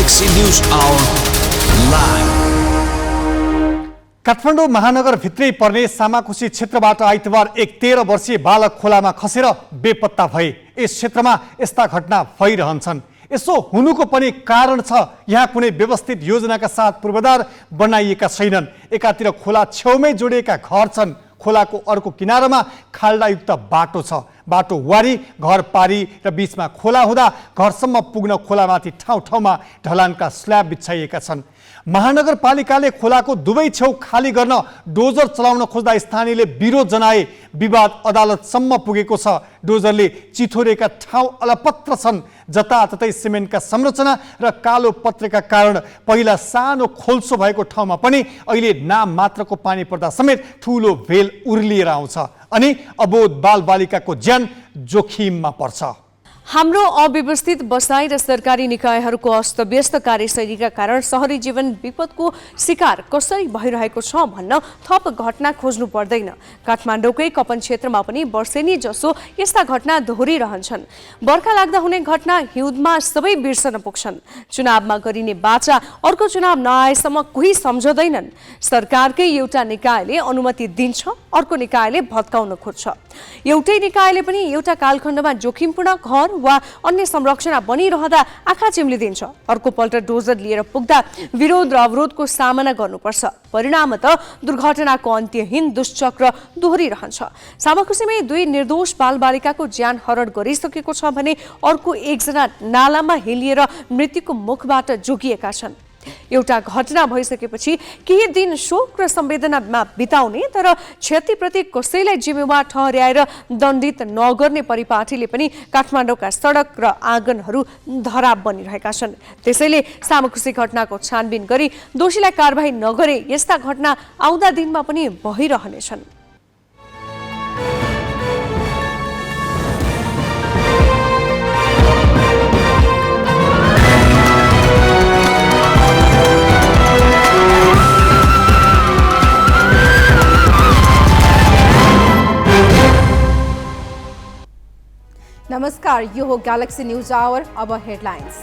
Galaxy News Hour live. Kathmandu महानगरभित्रै पर्ने सामाकुसी क्षेत्रबाट आइतबार एक 13 वर्षीय बालक खोलामा खसेर बेपत्ता भए। यस क्षेत्रमा यस्ता घटना भइरहन्छन्। यसो हुनुको पनि कारण छ, यहाँ कुनै व्यवस्थित योजनाका साथ पूर्वाधार बनाइएका छैनन्। एकातिर खोला छेउमै जोडिएका घर छन्, खोलाको अर्को किनारामा खाल्डायुक्त बाटो छ। बाटो वारी घर पारी र बीचमा खोला हुँदा घरसम्म पुग्न खोलामाथि ठाउँ ठाउँमा ढलानका स्ल्याब बिछाइएका छन्। महानगरपालिकाले खोलाको दुवै छेउ खाली गर्न डोजर चलाउन खोज्दा स्थानीयले विरोध जनाए। विवाद अदालतसम्म पुगेको छ। डोजरले चिथोरेका ठाउँ अलपत्र छन्। जताततै सिमेन्टका संरचना र कालो पत्रेका कारण पहिला सानो खोल्सो भएको ठाउँमा पनि अहिले नाम मात्रको पानी पर्दा समेत ठुलो भेल उर्लिएर आउँछ अनि अबोध बालबालिकाको ज्यान जोखिममा पर्छ। हाम्रो अव्यवस्थित बसाइ र सरकारी निकायहरूको अस्तव्यस्त कार्यशैलीका कारण शहरी जीवन विपदको शिकार कसरी भइरहेको छ भन्न थप घटना खोज्नु पर्दैन। काठमाडौँकै कपन क्षेत्रमा पनि वर्षेनी जसो यस्ता घटना दोहोरिरहन्छन्। बर्खा लाग्दा हुने घटना हिउँदमा सबै बिर्सन पुग्छन्। चुनावमा गरिने बाचा अर्को चुनाव नआएसम्म कोही सम्झँदैनन्। सरकारकै एउटा निकायले अनुमति दिन्छ, अर्को निकायले भत्काउन खोज्छ। एउटै निकायले पनि एउटा कालखण्डमा जोखिमपूर्ण घर वा अन्य संरचना बनिरहँदा आँखा चिम्लिदिन्छ। अर्को पल्ट डोजर लिएर पुग्दा विरोध र अवरोधको सामना गर्नुपर्छ। परिणामत दुर्घटनाको अन्त्यहीन दुष्चक्र दोहोरिरहन्छ। सामाकुसीमै 2 निर्दोष बालबालिकाको ज्यान हरण गरिसकेको छ भने अर्को एकजना नालामा हेलिएर मृत्युको मुखबाट जोगिएका छन्। एउटा घटना भइसकेपछि केही दिन शोक र संवेदनामा बिताउने तर क्षतिप्रति कसैलाई जिम्मेवार ठहर्याएर दण्डित नगर्ने परिपाटीले पनि काठमाडौँका सडक र आँगनहरू धराप बनिरहेका छन्। त्यसैले सामाकुसी घटनाको छानबिन गरी दोषीलाई कारबाही नगरे यस्ता घटना आउँदा दिनमा पनि भइरहनेछन्। नमस्कार, यो हो गैलेक्सी न्यूज आवर। अब हेडलाइंस।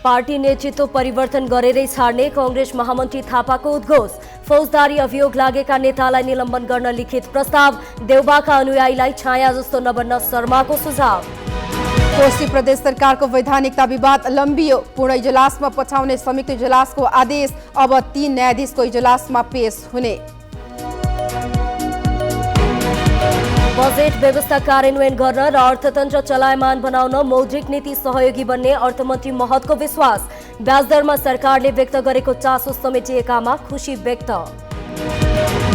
पार्टी नेतृत्व परिवर्तन गरेरै छाड्ने कांग्रेस महामन्त्री थापाको उद्घोष। फौजदारी अभियोग लागेका नेतालाई निलम्बन गर्न लिखित प्रस्ताव। देउबाका अनुयायीलाई छाया जस्तो नबन्न शर्माको सुझाव। कोशी प्रदेश सरकारको वैधानिकता विवाद लम्बियो। पूर्ण इजलासमा पठाउने संयुक्त इजलासको आदेश अब 3 न्यायाधीशको इजलासमा पेश हुने। बजेट व्यवस्था कार्यान्वयन गर्न र अर्थतन्त्र चलायमान बनाउन मौद्रिक नीति सहयोगी बन्ने अर्थमन्त्री महतको विश्वास। ब्याजदरमा सरकारले व्यक्त गरेको चासो समेटिएकामा खुशी व्यक्त।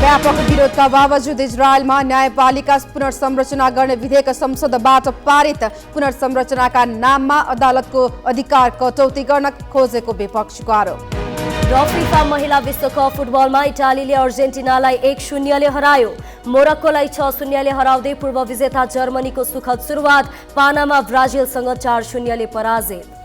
व्यापक विरोधका बावजुद इजरायलमा न्यायपालिका पुनर्संरचना गर्ने विधेयक संसदबाट पारित। पुनर्संरचनाका नाममा अदालतको अधिकार कटौती गर्न खोजेको विपक्षको आरोप। र फिफा महिला विश्वकप फुटबलमा इटालीले अर्जेन्टिनालाई 1-0 हरायो। मोरक्कोलाई 6-0 हराउँदै पूर्व विजेता जर्मनीको सुखद सुरुवात। पानामा ब्राजिलसँग 4-0 पराजित।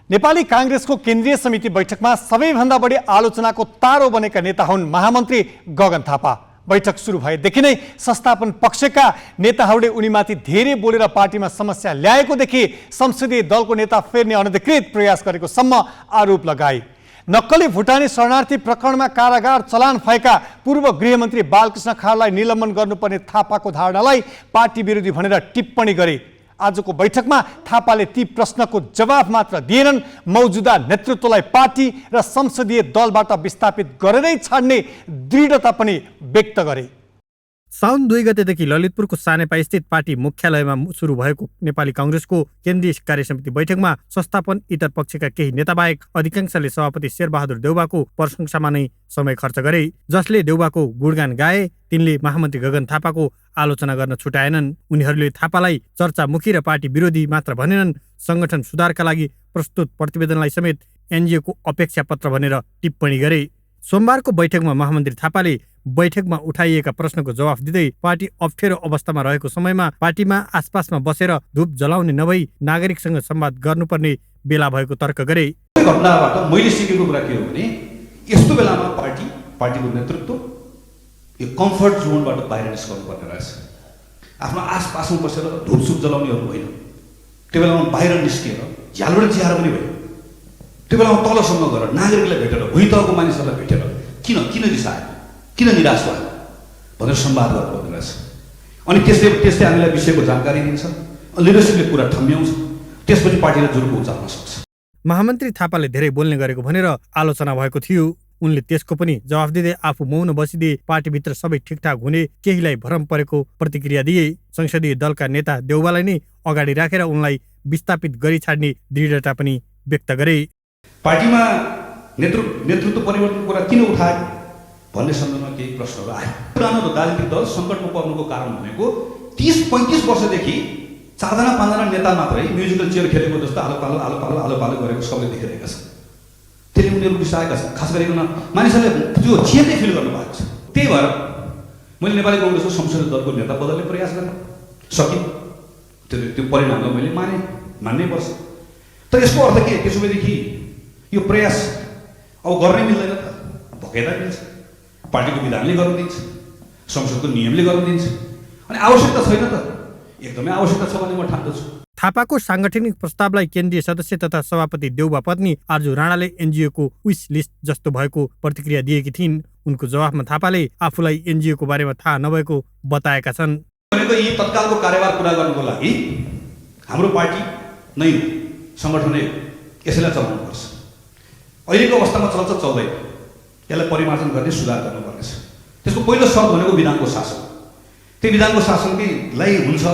नेपाली कांग्रेसको केन्द्रीय समिति बैठकमा सबैभन्दा बढी आलोचनाको तारो बनेका नेता हुन् महामन्त्री गगन थापा। बैठक सुरु भएदेखि नै संस्थापन पक्षका नेताहरूले उनीमाथि धेरै बोलेर पार्टीमा समस्या ल्याएको देखि संसदीय दलको नेता फेर्ने अनधिकृत प्रयास गरेको सम्म आरोप लगाए। नक्कली भुटानी शरणार्थी प्रकरणमा कारागार चलान भएका पूर्व गृहमन्त्री बालकृष्ण खाँडलाई निलम्बन गर्नुपर्ने थापाको धारणालाई पार्टी विरोधी भनेर टिप्पणी गरे। आजको बैठकमा थापाले ती प्रश्नको जवाफ मात्र दिएनन्, मौजुदा नेतृत्वलाई पार्टी र संसदीय दलबाट विस्थापित गरेरै छाड्ने दृढता पनि व्यक्त गरे। साउन 2 गतेदेखि ललितपुरको सानेपा स्थित पार्टी मुख्यालयमा सुरु भएको नेपाली कांग्रेसको केन्द्रीय कार्यसमिति बैठकमा संस्थापन इतर पक्षका केही नेताबाहेक अधिकांशले सभापति शेरबहादुर देउबाको प्रशंसामा नै समय खर्च गरे। जसले देउबाको गुणगान गाए तिनले महामन्त्री गगन थापाको आलोचना गर्न छुटाएनन्। उनीहरूले थापालाई चर्चामुखी र पार्टी विरोधी मात्र भनेनन्, संगठन सुधारका लागि प्रस्तुत प्रतिवेदनलाई समेत एनजिओको अपेक्षा पत्र भनेर टिप्पणी गरे। सोमबारको बैठकमा महामन्त्री थापाले बैठकमा उठाइएका प्रश्नको जवाफ दिँदै पार्टी अप्ठ्यारो अवस्थामा रहेको समयमा पार्टीमा आसपासमा बसेर धुप जलाउने नभई नागरिकसँग संवाद गर्नुपर्ने बेला भएको तर्क गरे। घटनाबाट मैले सिकेको कुरा के हो भने यस्तो बेलामा पार्टीको नेतृत्व यो कम्फर्ट जोनबाट बाहिर निस्कनु पर्ने रहेछ। आफ्नो आसपासमा बसेर धुपसुप जलाउनेहरू होइन, त्यो बेलामा बाहिर निस्किएर झ्यालबाट चिहार पनि भयो, त्यो बेलामा तलसम्म गएर नागरिकलाई भेटेर भुइँतहको मानिसहरूलाई भेटेर किन रिसायो, किन निराश भयो भनेर संवाद गर्नुपर्ने रहेछ। अनि त्यस्तै हामीलाई विषयको जानकारी दिन्छ, लिडरसिपले कुरा ठम्ब्याउँछ, त्यसपछि पार्टीले जुरुको उचाल्न सक्छ। महामन्त्री थापाले धेरै बोल्ने गरेको भनेर आलोचना भएको थियो। उनले त्यसको पनि जवाफ दिँदै आफू मौन बसिदिए पार्टीभित्र सबै ठिकठाक हुने केहीलाई भ्रम परेको प्रतिक्रिया दिए। संसदीय दलका नेता देउवालाई नै अगाडि राखेर उनलाई विस्थापित गरी छाड्ने दृढता पनि व्यक्त गरे। पार्टीमा नेतृत्व परिवर्तनको कुरा किन उठाए भन्ने सन्दर्भमा केही प्रश्नहरू आयो। पुरानो राजनीतिक दल सङ्कटमा पर्नुको कारण भनेको 30-35 वर्षदेखि 4-5 नेता मात्रै म्युजिकल चेयर खेलेको जस्तो आलो पालो गरेको सबले देखिरहेका छन्। त्यसले उनीहरू बिसाएका छन्। खास गरिकन मानिसहरूले त्यो चेतै फिल गर्नुभएको छ। त्यही भएर मैले नेपाली काङ्ग्रेसको संसदीय दलको नेता बदल्ने प्रयास गरेँ, सकिन। त्यो परिणामलाई मैले मान्नै पर्छ। तर यसको अर्थ के? त्यसो भएदेखि यो प्रयास अब गर्नै मिल्दैन त, भकेदा मिल्छ। पार्टीको विधानले गर्न दिन्छ, संसदको नियमले गर्न दिन्छ। अनि आवश्यकता छैन त? एकदमै आवश्यकता छ भने म ठान्दछु। थापाको साङ्गठनिक प्रस्तावलाई केन्द्रीय सदस्य तथा सभापति देउबा पत्नी आर्जु राणाले एनजिओको विश लिस्ट जस्तो भएको प्रतिक्रिया दिएकी थिइन्। उनको जवाफमा थापाले आफूलाई एनजिओको बारेमा थाहा नभएको बताएका छन्। भनेको यी तत्कालको कार्यभार पुरा गर्नुको लागि हाम्रो पार्टी नै सङ्गठनै यसैलाई चलाउनुपर्छ। अहिलेको अवस्थामा चल्छ चल्दैन, यसलाई परिमार्जन गर्ने सुधार गर्नुपर्नेछ। त्यसको पहिलो शर्त भनेको विधानको शासन। त्यो विधानको शासनलाई हुन्छ,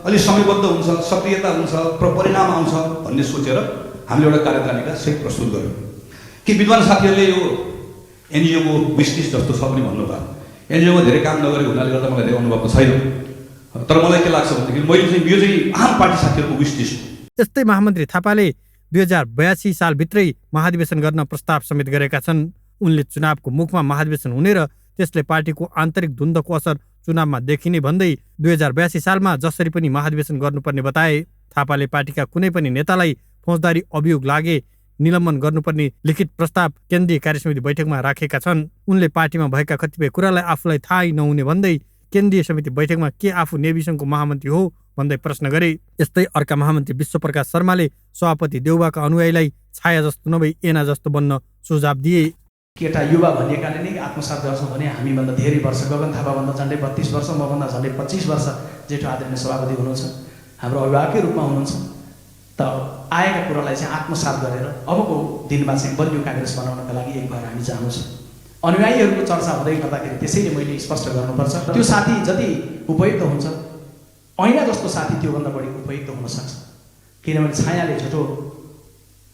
अलि समयबद्ध हुन्छ, सक्रियता हुन्छ, परिणाम आउँछ भन्ने सोचेर हामीले एउटा कार्यतालिका सहित प्रस्तुत गर्यौँ। कि विद्वान साथीहरूले यो एनजिओको विशलिस्ट जस्तो छ पनि भन्नुभयो। एनजिओमा धेरै काम नगरेको हुनाले गर्दा मलाई धेरै अनुभव छैन, तर मलाई के लाग्छ भनेदेखि मैले चाहिँ यो चाहिँ आम पार्टी साथीहरूको विशलिस्ट हो। यस्तै महामन्त्री थापाले 2082 सालभित्रै महाधिवेशन गर्न प्रस्ताव समेत गरेका छन्। उनले चुनावको मुखमा महाधिवेशन हुने र त्यसले पार्टीको आन्तरिक द्वन्द्वको असर चुनावमा देखिने भन्दै 2082 सालमा जसरी पनि महाधिवेशन गर्नुपर्ने बताए। थापाले पार्टीका कुनै पनि नेतालाई फौजदारी अभियोग लागे निलम्बन गर्नुपर्ने लिखित प्रस्ताव केन्द्रीय कार्यसमिति बैठकमा राखेका छन्। उनले पार्टीमा भएका कतिपय कुरालाई आफूलाई थाहै नहुने भन्दै केन्द्रीय समिति बैठकमा के आफू नेविसङ्घको महामन्त्री हो भन्दै प्रश्न गरे। यस्तै अर्का महामन्त्री विश्वप्रकाश शर्माले सभापति देउबाका अनुयायीलाई छाया जस्तो नभई एना जस्तो बन्न सुझाव दिए। केटा युवा भनिएकाले नै आत्मसात गर्छौँ भने हामीभन्दा धेरै वर्ष, गगन थापाभन्दा झन्डै 32 वर्ष, मभन्दा झन्डै 25 वर्ष जेठो आदरणीय सभापति हुनुहुन्छ, हाम्रो अभिभावकै रूपमा हुनुहुन्छ। त आएका कुरालाई चाहिँ आत्मसात गरेर अबको दिनमा चाहिँ बलियो काङ्ग्रेस बनाउनका लागि एक भएर हामी जानुहोस्। अनुयायीहरूको चर्चा हुँदै गर्दाखेरि त्यसैले मैले स्पष्ट गर्नुपर्छ, त्यो साथी जति उपयुक्त हुन्छ, ऐना जस्तो साथी त्योभन्दा बढी उपयुक्त हुनसक्छ। किनभने छायाले झुटो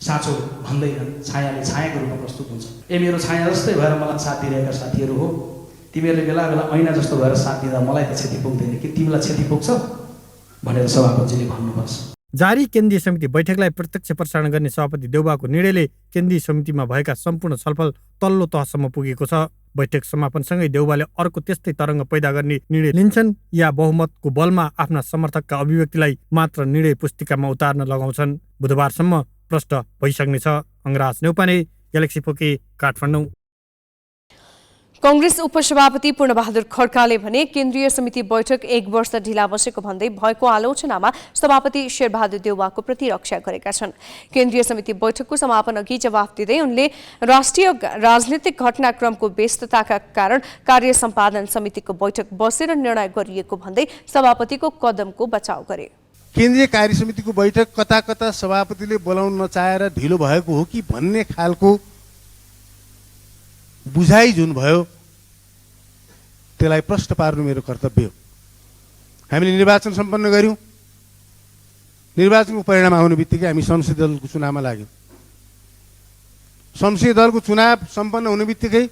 साँचो भन्दैन, छायाले छायाको रूपमा प्रस्तुत हुन्छ। मेरो छाया जस्तै भएर मलाई साथ दिइरहेका साथीहरू हो, तिमीहरूले बेला बेला ऐना जस्तो भएर साथ दिँदा मलाई त क्षति पुग्दैन कि तिमीलाई क्षति पुग्छ भनेर सभापतिले भन्नुपर्छ। जारी केन्द्रीय समिति बैठकलाई प्रत्यक्ष प्रसारण गर्ने सभापति देउबाको निर्णयले केन्द्रीय समितिमा भएका सम्पूर्ण छलफल तल्लो तहसम्म पुगेको छ। बैठक समापनसँगै देउबाले अर्को त्यस्तै तरङ्ग पैदा गर्ने निर्णय लिन्छन् या बहुमतको बलमा आफ्ना समर्थकका अभिव्यक्तिलाई मात्र निर्णय पुस्तिकामा उतार्न लगाउँछन्, बुधबारसम्म प्रष्ट भइसक्नेछ। अंगराज नेउपाने, ग्यालेक्सी फोके, काठमाडौँ। कांग्रेस उपसभापति पूर्णबहादुर खड्काले भने केन्द्रीय समिति बैठक 1 वर्ष ढिला बसेको भन्दै भएको आलोचनामा सभापति शेरबहादुर देउवाको प्रतिरक्षा गरेका छन्। केन्द्रीय समिति बैठकको समापन अघि जवाफ दिँदै उनले राष्ट्रिय राजनीतिक घटनाक्रमको व्यस्तताका कारण कार्य सम्पादन समितिको बैठक बसेर निर्णय गरिएको भन्दै सभापतिको कदमको बचाउ गरे। केन्द्रीय कार्य समितिको बैठक कता कता सभापतिले बोलाउन नचाहेर ढिलो भएको हो कि भन्ने खालको बुझाइ जुन भयो त्यसलाई प्रश्न पार्नु मेरो कर्तव्य हो। हामीले निर्वाचन सम्पन्न गर्यौं, निर्वाचनको परिणाम आउने बित्तिकै हामी संसदीय दलको चुनावमा लाग्यौं। संसदीय दलको चुनाव सम्पन्न हुने बित्तिकै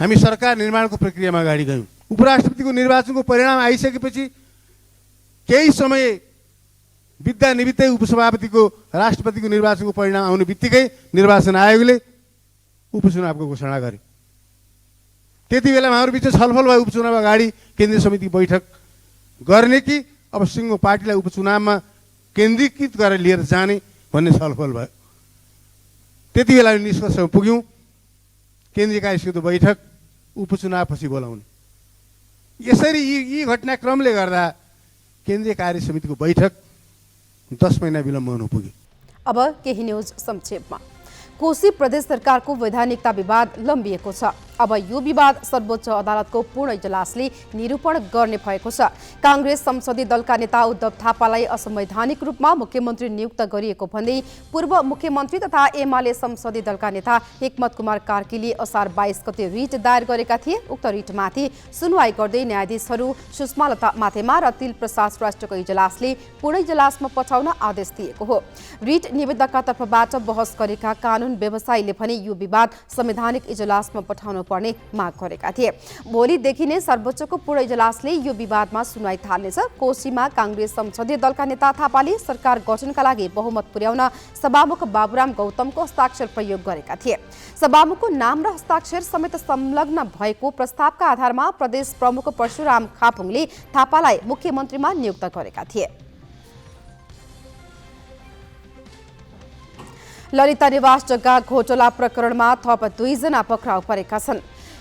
हामी सरकार निर्माणको प्रक्रियामा अगाडि गयौं। उपराष्ट्रपतिको निर्वाचनको परिणाम आइसकेपछि केही समय बित्दा निमित्तै उपसभापतिको राष्ट्रपतिको निर्वाचनको परिणाम आउने बित्तिकै निर्वाचन आयोगले उपचुनावको घोषणा गरे। त्यति बेलामा हाम्रो बिचमा छलफल भयो उपचुनाव अगाडि केन्द्रीय समिति बैठक गर्ने कि अब सिङ्गो पार्टीलाई उपचुनावमा केन्द्रीकृत गरेर लिएर जाने भन्ने छलफल भयो। त्यति बेला निष्कर्षमा पुग्यौँ केन्द्रीय कार्यसमितिको बैठक उपचुनावपछि बोलाउने। यसरी यी घटनाक्रमले गर्दा केन्द्रीय कार्य समितिको बैठक 10 महिना विलम्ब हुन पुग्यो। अब केही न्यूज संक्षेपमा। कोशी प्रदेश सरकारको वैधानिकता विवाद लम्बिएको छ। अब यो विवाद सर्वोच्च अदालतको पूर्ण इजलासले निरूपण गर्ने भएको छ। कांग्रेस संसदीय दलका नेता उद्धव थापालाई असंवैधानिक रूपमा मुख्यमन्त्री नियुक्त गरिएको भन्दै पूर्व मुख्यमन्त्री तथा एमाले संसदीय दलका नेता हिक्मत कुमार कार्कीले असार 22 गते रिट दायर गरेका थिए। उक्त रिटमाथि सुनवाई गर्दै न्यायाधीशहरू सुषमा लता माथेमा र तिल प्रसाद श्रेष्ठको इजलासले पूर्ण इजलासमा पठाउन आदेश दिएको हो। रिट निवेदकका तर्फबाट बहस गरेका कानून व्यवसायीले भने यो विवाद संवैधानिक इजलासमा पठाउनु पर्ने माग गरेका थिए। भोलिदेखि नै सर्वोच्चको पूर्ण इजलासले यो विवादमा सुनवाई थाल्नेछ। कोशीमा कांग्रेस संसदीय दलका नेता थापाले सरकार गठनका लागि बहुमत पुर्याउन सभामुख बाबुराम गौतमको हस्ताक्षर प्रयोग गरेका थिए। सभामुखको नाम र हस्ताक्षर समेत संलग्न भएको प्रस्तावका आधारमा प्रदेश प्रमुख परशुराम खापुङले थापालाई मुख्यमन्त्रीमा नियुक्त गरेका थिए। ललिता निवास जग्गा घोटाला प्रकरणमा थप 2 जना पक्राउ परेका छन्।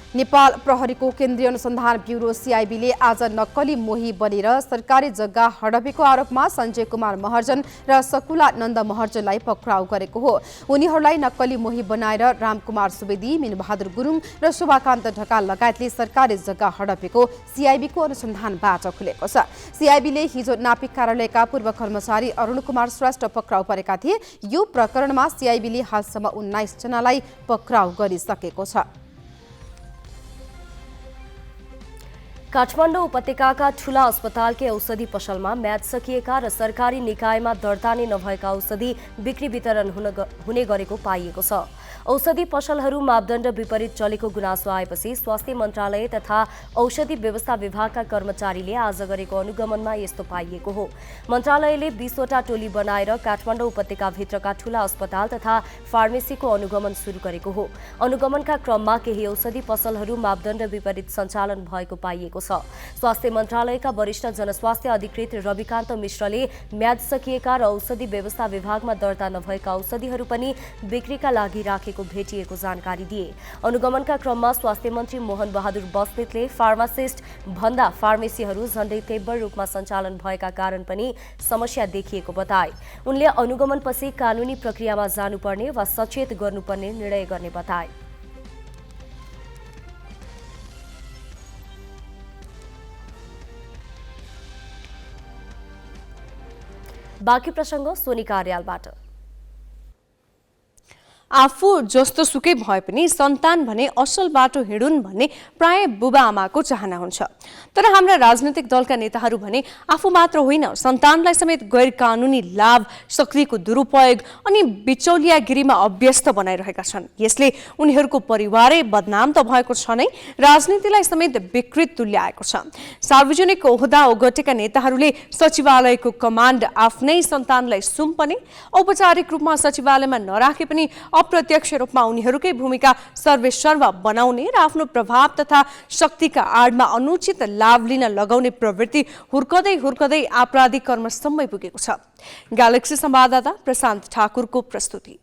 नेपाल प्रहरीको केन्द्रीय अनुसन्धान ब्युरो सीआईबीले आज नक्कली मोही बनेर सरकारी जग्गा हडपेको आरोपमा सञ्जय कुमार महर्जन र सकुला नन्द महर्जनलाई पक्राउ गरेको हो। उनीहरूलाई नक्कली मोही बनाएर रामकुमार सुवेदी, मिनबहादुर गुरुङ र शोभाकान्त ढकाल लगायतले सरकारी जग्गा हडपेको सीआईबीको अनुसन्धानबाट खुलेको छ। सीआईबीले हिजो नापिक कार्यालयका पूर्व कर्मचारी अरुण कुमार श्रेष्ठ पक्राउ परेका थिए। यो प्रकरणमा सीआईबीले हालसम्म 19 जनालाई पक्राउ गरिसकेको छ। काठमाडौँ उपत्यकाका ठूला अस्पतालकै औषधि पसलमा म्याद सकिएका र सरकारी निकायमा दर्ता नै नभएका औषधि बिक्री वितरण हुने गरेको पाइएको छ। औषधि पसलहरू मापदण्ड विपरीत चलेको गुनासो आएपछि स्वास्थ्य मन्त्रालय तथा औषधि व्यवस्था विभागका कर्मचारीले आज गरेको अनुगमनमा यस्तो पाइएको हो। मन्त्रालयले 20 वटा टोली बनाएर काठमाडौँ उपत्यकाभित्रका ठूला अस्पताल तथा फार्मेसीको अनुगमन सुरु गरेको हो। अनुगमनका क्रममा केही औषधि पसलहरू मापदण्ड विपरीत सञ्चालन भएको पाइएको छ। स्वास्थ्य मन्त्रालयका वरिष्ठ जनस्वास्थ्य अधिकृत रविकान्त मिश्रले म्याद सकिएका र औषधि व्यवस्था विभागमा दर्ता नभएका औषधिहरू पनि बिक्रीका लागि राखेको भेटिएको जानकारी दिए। अनुगमनका क्रममा स्वास्थ्य मन्त्री मोहन बहादुर बस्नेतले फार्मासिस्ट भन्दा फार्मेसीहरू झण्डै तीव्र रूपमा सञ्चालन भएका कारण पनि समस्या देखिएको बताए। उनले अनुगमनपछि कानूनी प्रक्रियामा जानुपर्ने वा सचेत गर्नुपर्ने निर्णय गर्ने बताए। बाँकी प्रसङ्ग सोनी कार्यालयबाट। आफू जस्तो सुकै भए पनि सन्तान भने असल बाटो हिँडुन् भन्ने प्राय बुबा आमाको चाहना हुन्छ। तर हाम्रा राजनैतिक दलका नेताहरू भने आफू मात्र होइन सन्तानलाई समेत गैर कानुनी लाभ, शक्तिको दुरुपयोग अनि बिचौलियागिरीमा अभ्यस्त बनाइरहेका छन्। यसले उनीहरूको परिवारै बदनाम त भएको छ नै, राजनीतिलाई समेत विकृत तुल्याएको छ। सार्वजनिक ओहदा ओगटेका नेताहरूले सचिवालयको कमान्ड आफ्नै सन्तानलाई सुम्पने, औपचारिक रूपमा सचिवालयमा नराखे पनि अप्रत्यक्ष रूपमा उनीहरूकै भूमिका सर्वेसर्वा बनाउने र आफ्नो प्रभाव तथा शक्तिका आडमा अनुचित लाभ लिन लगाउने प्रवृत्ति हुर्कदै हुर्कदै आपराधिक कर्मसम्म पुगेको छ। ग्यालेक्सी संवाददाता प्रशान्त ठाकुरको प्रस्तुति।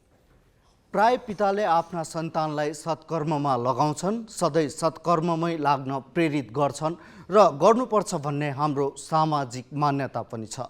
प्राय पिताले आफ्ना सन्तानलाई सत्कर्ममा लगाउँछन्, सधैँ सत्कर्ममै लाग्न प्रेरित गर्छन् र गर्नुपर्छ भन्ने हाम्रो सामाजिक मान्यता पनि छ।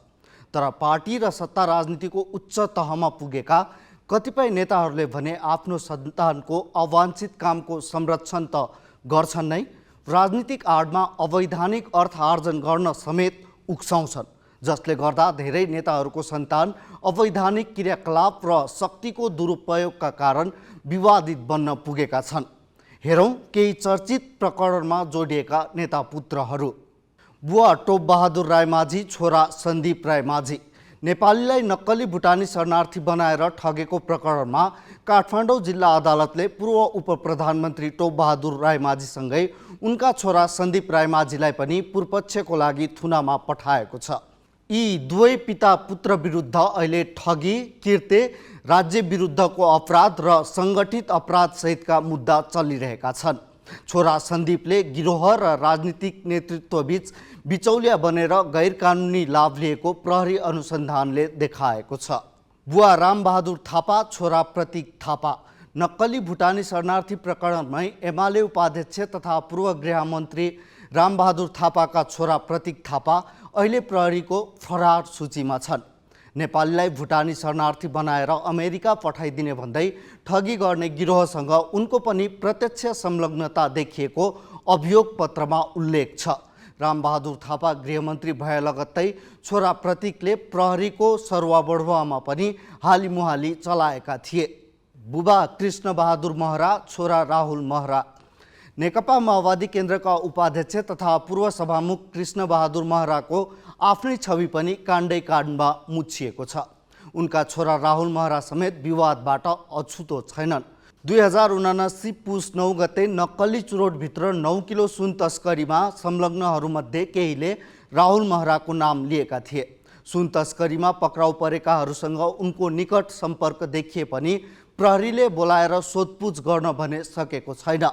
तर पार्टी र सत्ता राजनीतिको उच्च तहमा पुगेका कतिपय नेताहरूले भने आफ्नो सन्तानको अवाञ्छित कामको संरक्षण त गर्छन् नै, राजनीतिक आडमा अवैधानिक अर्थ आर्जन गर्न समेत उक्साउँछन्, जसले गर्दा धेरै नेताहरूको सन्तान अवैधानिक क्रियाकलाप र शक्तिको दुरुपयोगका कारण विवादित बन्न पुगेका छन्। हेरौँ केही चर्चित प्रकरणमा जोडिएका नेता पुत्रहरू। बुवा टोपबहादुर रायमाझी, छोरा सन्दीप रायमाझी नेपालीलाई नक्कली भुटानी शरणार्थी बनाएर ठगेको प्रकरणमा काठमाडौँ जिल्ला अदालतले पूर्व उपप्रधानमन्त्री टोपबहादुर रायमाझीसँगै उनका छोरा सन्दीप रायमाझीलाई पनि पूर्वपक्षको लागि थुनामा पठाएको छ। यी दुवै पिता पुत्र विरुद्ध अहिले ठगी, किर्ते, राज्य विरुद्धको अपराध र सङ्गठित अपराध सहितका मुद्दा चलिरहेका छन्। छोरा सन्दीपले गिरोह र राजनीतिक नेतृत्वबीच बिचौलिया बनेर गैरकानुनी लाभ लिएको प्रहरी अनुसन्धानले देखाएको छ। बुवा रामबहादुर थापा, छोरा प्रतीक थापा नक्कली भुटानी शरणार्थी प्रकरणमै एमाले उपाध्यक्ष तथा पूर्व गृहमन्त्री रामबहादुर थापाका छोरा प्रतीक थापा अहिले प्रहरीको फरार सूचीमा छन्। नेपालीलाई भुटानी शरणार्थी बनाएर अमेरिका पठाइदिने भन्दै ठगी गर्ने गिरोहसँग उनको पनि प्रत्यक्ष संलग्नता देखिएको अभियोग पत्रमा उल्लेख छ। रामबहादुर थापा गृहमन्त्री भए लगत्तै छोरा प्रतीकले प्रहरीको सरुवाबढुवामा पनि हालिमुहाली चलाएका थिए। बुबा कृष्णबहादुर महरा, छोरा राहुल महरा। नेकपा माओवादी केन्द्रका उपाध्यक्ष तथा पूर्व सभामुख कृष्णबहादुर महराको आफ्नै छवि पनि काण्डै काण्डमा मुछिएको छ। उनका छोरा राहुल महरा समेत विवादबाट अछुतो छैनन्। 2079 पुस 9 गते नक्कली चुरोटभित्र 9 किलो सुन तस्करीमा संलग्नहरूमध्ये केहीले राहुल महराको नाम लिएका थिए। सुन तस्करीमा पक्राउ परेकाहरूसँग उनको निकट सम्पर्क देखिए पनि प्रहरीले बोलाएर सोधपुछ गर्न भने सकेको छैन।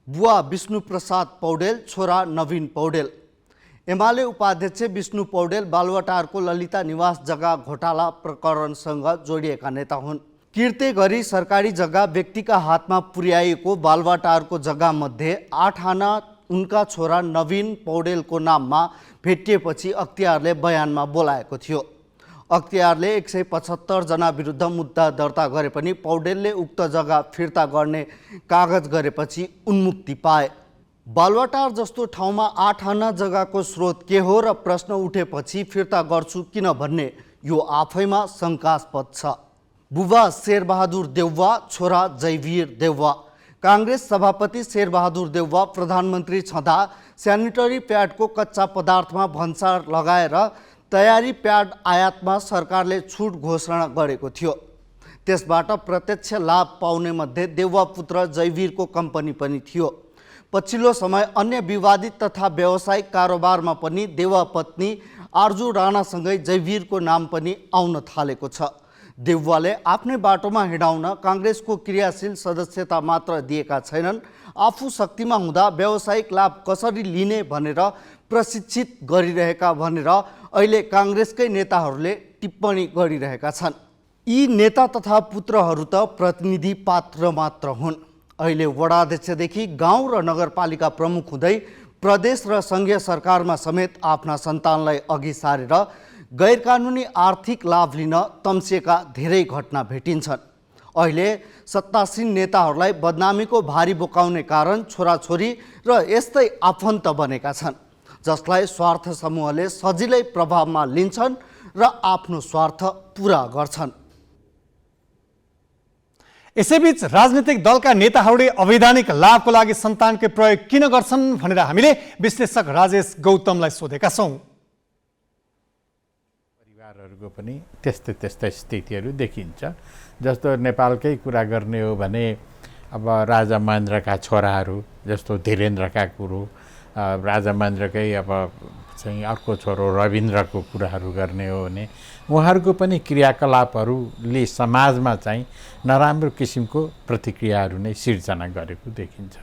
बुवा विष्णुप्रसाद पौडेल, छोरा नवीन पौडेल। एमाले उपाध्यक्ष विष्णु पौडेल बालुवाटारको ललिता निवास जग्गा घोटाला प्रकरणसँग जोडिएका नेता हुन्। किर्ते गरी सरकारी जग्गा व्यक्तिका हातमा पुर्याइएको बालुवाटारको जग्गामध्ये 8 आना उनका छोरा नवीन पौडेलको नाममा भेटिएपछि अख्तियारले बयानमा बोलाएको थियो। अख्तियारले 175 जना विरुद्ध मुद्दा दर्ता गरे पनि पौडेलले उक्त जग्गा फिर्ता गर्ने कागज गरेपछि उन्मुक्ति पाए। बालुवाटार जस्तो ठाउँमा 8 आना जग्गाको स्रोत के हो र प्रश्न उठेपछि फिर्ता गर्छु किन भन्ने यो आफैमा शङ्कास्पद छ। बुबा शेरबहादुर देउवा, छोरा जयवीर देउवा। काङ्ग्रेस सभापति शेरबहादुर देउवा प्रधानमन्त्री छँदा स्यानिटरी प्याडको कच्चा पदार्थमा भन्सार लगाएर तयारी प्याड आयातमा सरकारले छुट घोषणा गरेको थियो। त्यसबाट प्रत्यक्ष लाभ पाउने मध्ये देउवा पुत्र जयवीरको कम्पनी पनि थियो। पछिल्लो समय अन्य विवादित तथा व्यावसायिक कारोबारमा पनि देउवा पत्नी आर्जु राणासँगै जयवीरको नाम पनि आउन थालेको छ। देउवाले आफ्नै बाटोमा हिँडाउन काङ्ग्रेसको क्रियाशील सदस्यता मात्र दिएका छैनन्, आफू शक्तिमा हुँदा व्यावसायिक लाभ कसरी लिने भनेर प्रशिक्षित गरिरहेका भनेर अहिले काङ्ग्रेसकै नेताहरूले टिप्पणी गरिरहेका छन्। यी नेता तथा पुत्रहरू त प्रतिनिधि पात्र मात्र हुन्। अहिले वडाध्यक्षदेखि गाउँ र नगरपालिका प्रमुख हुँदै प्रदेश र सङ्घीय सरकारमा समेत आफ्ना सन्तानलाई अघि सारेर गैरकानुनी आर्थिक लाभ लिन तम्सिएका धेरै घटना भेटिन्छन्। अहिले सत्तासीन नेताहरूलाई बदनामीको भारी बोकाउने कारण छोराछोरी र यस्तै आफन्त बनेका छन्, जसलाई स्वार्थ समूहले सजिलै प्रभावमा लिन्छन् र आफ्नो स्वार्थ पुरा गर्छन्। यसैबीच राजनीतिक दलका नेताहरूले अवैधानिक लाभको लागि सन्तानकै प्रयोग किन गर्छन् भनेर हामीले विश्लेषक राजेश गौतमलाई सोधेका छौँ। परिवारहरूको पनि त्यस्तै स्थितिहरू देखिन्छ। जस्तो नेपालकै कुरा गर्ने हो भने अब राजा महेन्द्रका छोराहरू जस्तो धीरेन्द्रका कुरो, राजा महेन्द्रकै अब चाहिँ अर्को छोरो रविन्द्रको कुराहरू गर्ने हो भने उहाँहरूको पनि क्रियाकलापहरूले समाजमा चाहिँ नराम्रो किसिमको प्रतिक्रियाहरू नै सिर्जना गरेको देखिन्छ।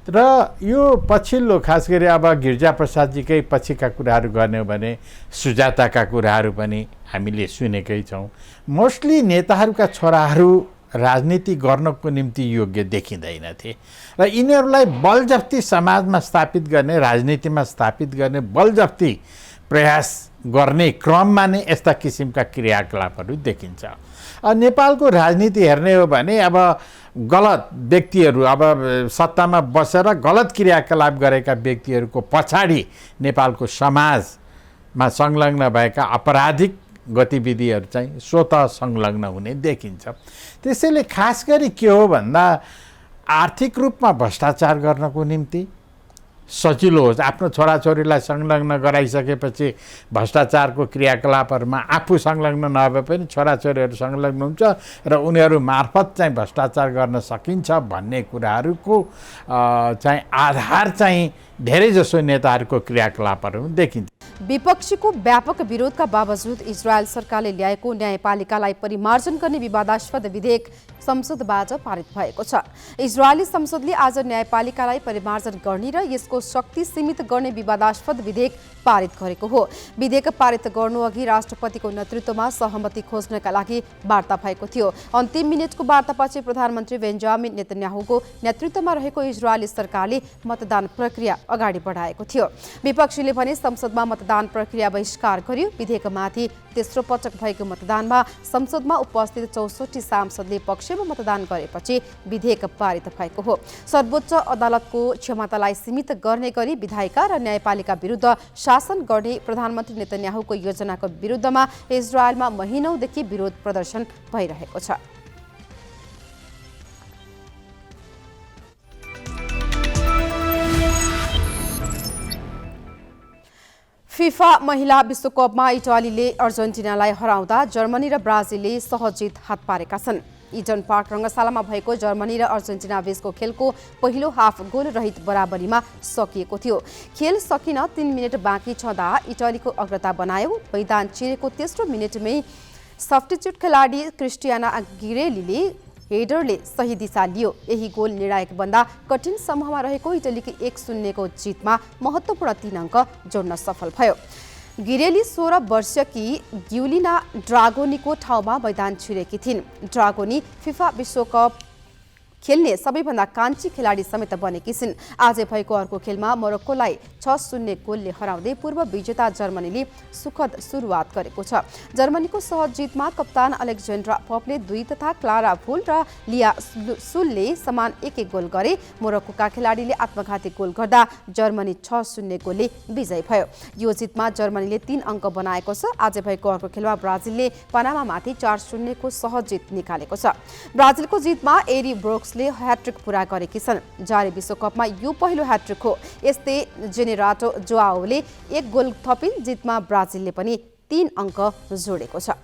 र यो पछिल्लो खास गरी अब गिरिजाप्रसादजीकै पछिका कुराहरू गर्ने हो भने सुजाताका कुराहरू पनि हामीले सुनेकै छौँ। मोस्टली नेताहरूका छोराहरू राजनीति गर्नको निम्ति योग्य देखिँदैनथे र यिनीहरूलाई बलजफ्ती समाजमा स्थापित गर्ने, राजनीतिमा स्थापित गर्ने बलजफ्ती प्रयास गर्ने क्रममा नै यस्ता किसिमका क्रियाकलापहरू देखिन्छ। नेपालको राजनीति हेर्ने हो भने अब गलत व्यक्तिहरू अब सत्तामा बसेर गलत क्रियाकलाप गरेका व्यक्तिहरूको पछाडि नेपालको समाजमा संलग्न भएका आपराधिक गतिविधिहरू चाहिँ स्वतः संलग्न हुने देखिन्छ। त्यसैले खास गरी के हो भन्दा आर्थिक रूपमा भ्रष्टाचार गर्नको निम्ति सजिलो होस्, आफ्नो छोराछोरीलाई संलग्न गराइसकेपछि भ्रष्टाचारको क्रियाकलापहरूमा आफू संलग्न नभए पनि छोराछोरीहरू संलग्न हुन्छ र उनीहरू मार्फत चाहिँ भ्रष्टाचार गर्न सकिन्छ भन्ने कुराहरूको चाहिँ आधार चाहिँ धेरैजसो नेताहरूको क्रियाकलापहरू देखिन्छ। विपक्षीको व्यापक विरोधका बावजुद इजरायल सरकारले ल्याएको न्यायपालिकालाई परिमार्जन गर्ने विवादास्पद विधेयक संसदबाट पारित भएको छ। इजरायली संसदले आज न्यायपालिकालाई परिमार्जन गर्ने र यसको शक्ति सीमित गर्ने विवादास्पद विधेयक पारित गरेको हो। विधेयक पारित गर्नुअघि राष्ट्रपतिको नेतृत्वमा सहमति खोज्नका लागि वार्ता भएको थियो। अन्तिम मिनेटको वार्तापछि प्रधानमन्त्री बेन्जामिन नेतन्याहुको नेतृत्वमा रहेको इजरायली सरकारले मतदान प्रक्रिया अगाडि बढाएको थियो। विपक्षीले भने संसदमा मतदान प्रक्रिया बहिष्कार गर्यो। विधेयकमाथि तेस्रो पटक भएको मतदानमा संसदमा उपस्थित 64 सांसदले पक्षमा मतदान गरेपछि विधेयक पारित भएको हो। सर्वोच्च अदालतको क्षमतालाई सीमित गर्ने गरी विधायिका र न्यायपालिका विरुद्ध शासन गर्ने प्रधानमन्त्री नेतन्याहुको योजनाको विरुद्धमा इजरायलमा महिनौदेखि विरोध प्रदर्शन भइरहेको छ। फिफा महिला विश्वकपमा इटालीले अर्जेन्टिनालाई हराउँदा जर्मनी र ब्राजिलले सहज जित हात पारेका छन्। इडन पार्क रङ्गशालामा भएको जर्मनी र अर्जेन्टिना बीचको खेलको पहिलो हाफ गोल रहित बराबरीमा सकिएको थियो। खेल सकिन 3 मिनेट बाँकी छँदा इटालीको अग्रता बनायो। मैदान चिरेको तेस्रो मिनेटमै सब्स्टिट्युट खेलाडी क्रिस्टियाना गिरेलीले हेडरले सही दिशा लियो। यही गोल निर्णायक बन्दा कठिन समूहमा रहेको इटलीको 1-0 को जितमा महत्त्वपूर्ण 3 अङ्क जोड्न सफल भयो। गिरेली 16 वर्षकी ग्युलिना ड्रागोनीको ठाउँमा मैदान छिरेकी थिइन्। ड्रागोनी फिफा विश्वकप खेल्ने सबैभन्दा कान्छी खेलाडी समेत बनेकी छिन्। आज भएको अर्को खेलमा मोरक्कोलाई 6-0 गोलले हराउँदै पूर्व विजेता जर्मनीले सुखद सुरुवात गरेको छ। जर्मनीको सहज जितमा कप्तान अलेक्जेन्ड्रा पपले 2 तथा क्लारा भुल र लिया सुलले समान 1-1 गोल गरे। मोरक्कोका खेलाडीले आत्मघाती गोल गर्दा जर्मनी 6-0 गोलले विजयी भयो। यो जितमा जर्मनीले 3 अङ्क बनाएको छ। आज भएको अर्को खेलमा ब्राजिलले पनामामाथि 4-0 को सहज जित निकालेको छ। ब्राजिलको जितमा एरी ब्रोक्स ह्याट्रिक पूरा गरेकी छन्। जारी विश्वकपमा यो पहिलो ह्याट्रिक हो। यस्तै जेनेराटो जोआओले 1 गोल थपिन्। जितमा ब्राजिलले पनि 3 अङ्क जोडेको छ।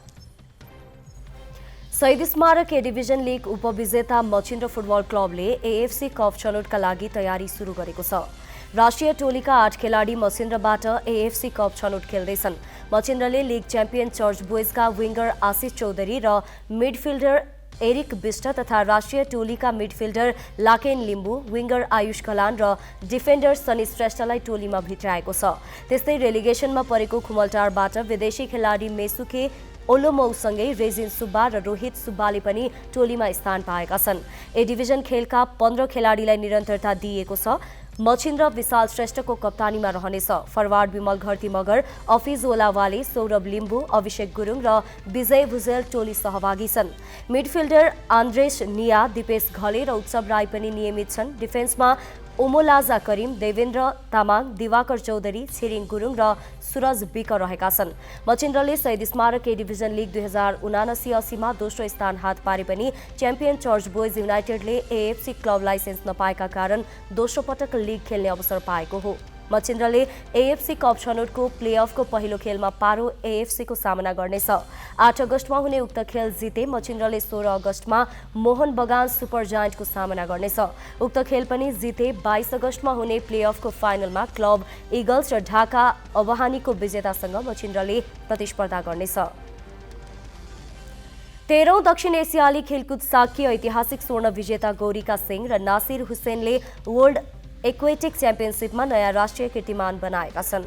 शहीद स्मारक ए डिभिजन लीग उपविजेता मचिन्द्र फुटबल क्लबले एएफसी कप छनौटका लागि तयारी सुरु गरेको छ। राष्ट्रिय टोलीका 8 खेलाडी मचिन्द्रबाट एएफसी कप छनौट खेल्दैछन्। मचिन्द्रले लीग च्याम्पियन चर्च बोइजका विङ्गर आशिष चौधरी र मिडफिल्डर एरिक बिष्ट तथा राष्ट्रिय टोलीका मिडफिल्डर लाकेन लिम्बू, विङ्गर आयुष कलान र डिफेन्डर सनी श्रेष्ठलाई टोलीमा भित्राएको छ। त्यस्तै रेलिगेसनमा परेको खुमलटारबाट विदेशी खेलाडी मेसुके ओलोमौसँगै रेजिन सुब्बा र रोहित सुब्बाले पनि टोलीमा स्थान पाएका छन्। ए डिभिजन खेलका 15 खेलाडीलाई निरन्तरता दिइएको छ। मचिन्द्र विशाल श्रेष्ठको कप्तानीमा रहनेछ। फरवार्ड विमल घरती मगर, अफिज ओलावाले, सौरभ लिम्बू, अभिषेक गुरुङ र विजय भुजेल टोली सहभागी छन्। मिडफिल्डर आन्द्रेश निया, दिपेश घले र उत्सव राई पनि नियमित छन्। डिफेन्समा ओमोलाजा करिम, देवेन्द्र तामाङ, दिवाकर चौधरी, छिरिङ गुरुङ र सुरज बिक रहेका छन्। मचिन्द्रले शहीद स्मारक ए डिभिजन लीग 2079-80 मा दोस्रो स्थान हात पारे पनि च्याम्पियन चर्च बोइज युनाइटेडले एएफसी क्लब लाइसेन्स नपाएका कारण दोस्रो पटक लीग खेल्ने अवसर पाएको हो। मचिन्द्रले एएफसी कप छनौटको प्लेअफको पहिलो खेलमा पारो एएफसीको सामना गर्नेछ। 8 अगस्तमा हुने उक्त खेल जिते मचिन्द्रले 16 अगस्तमा मोहन बगान सुपर जायन्टको सामना गर्नेछ। उक्त खेल पनि जिते 22 अगस्तमा हुने प्लेअफको फाइनलमा क्लब इगल्स र ढाका अबहानीको विजेतासँग मचिन्द्रले प्रतिस्पर्धा गर्नेछ। 13औं दक्षिण एसियाली खेलकुद साक्य ऐतिहासिक स्वर्ण विजेता गौरिका सिंह र नासिर हुसेनले वर्ल्ड एक्वेटिक च्याम्पियनसिपमा नयाँ राष्ट्रिय कीर्तिमान बनाएका छन्।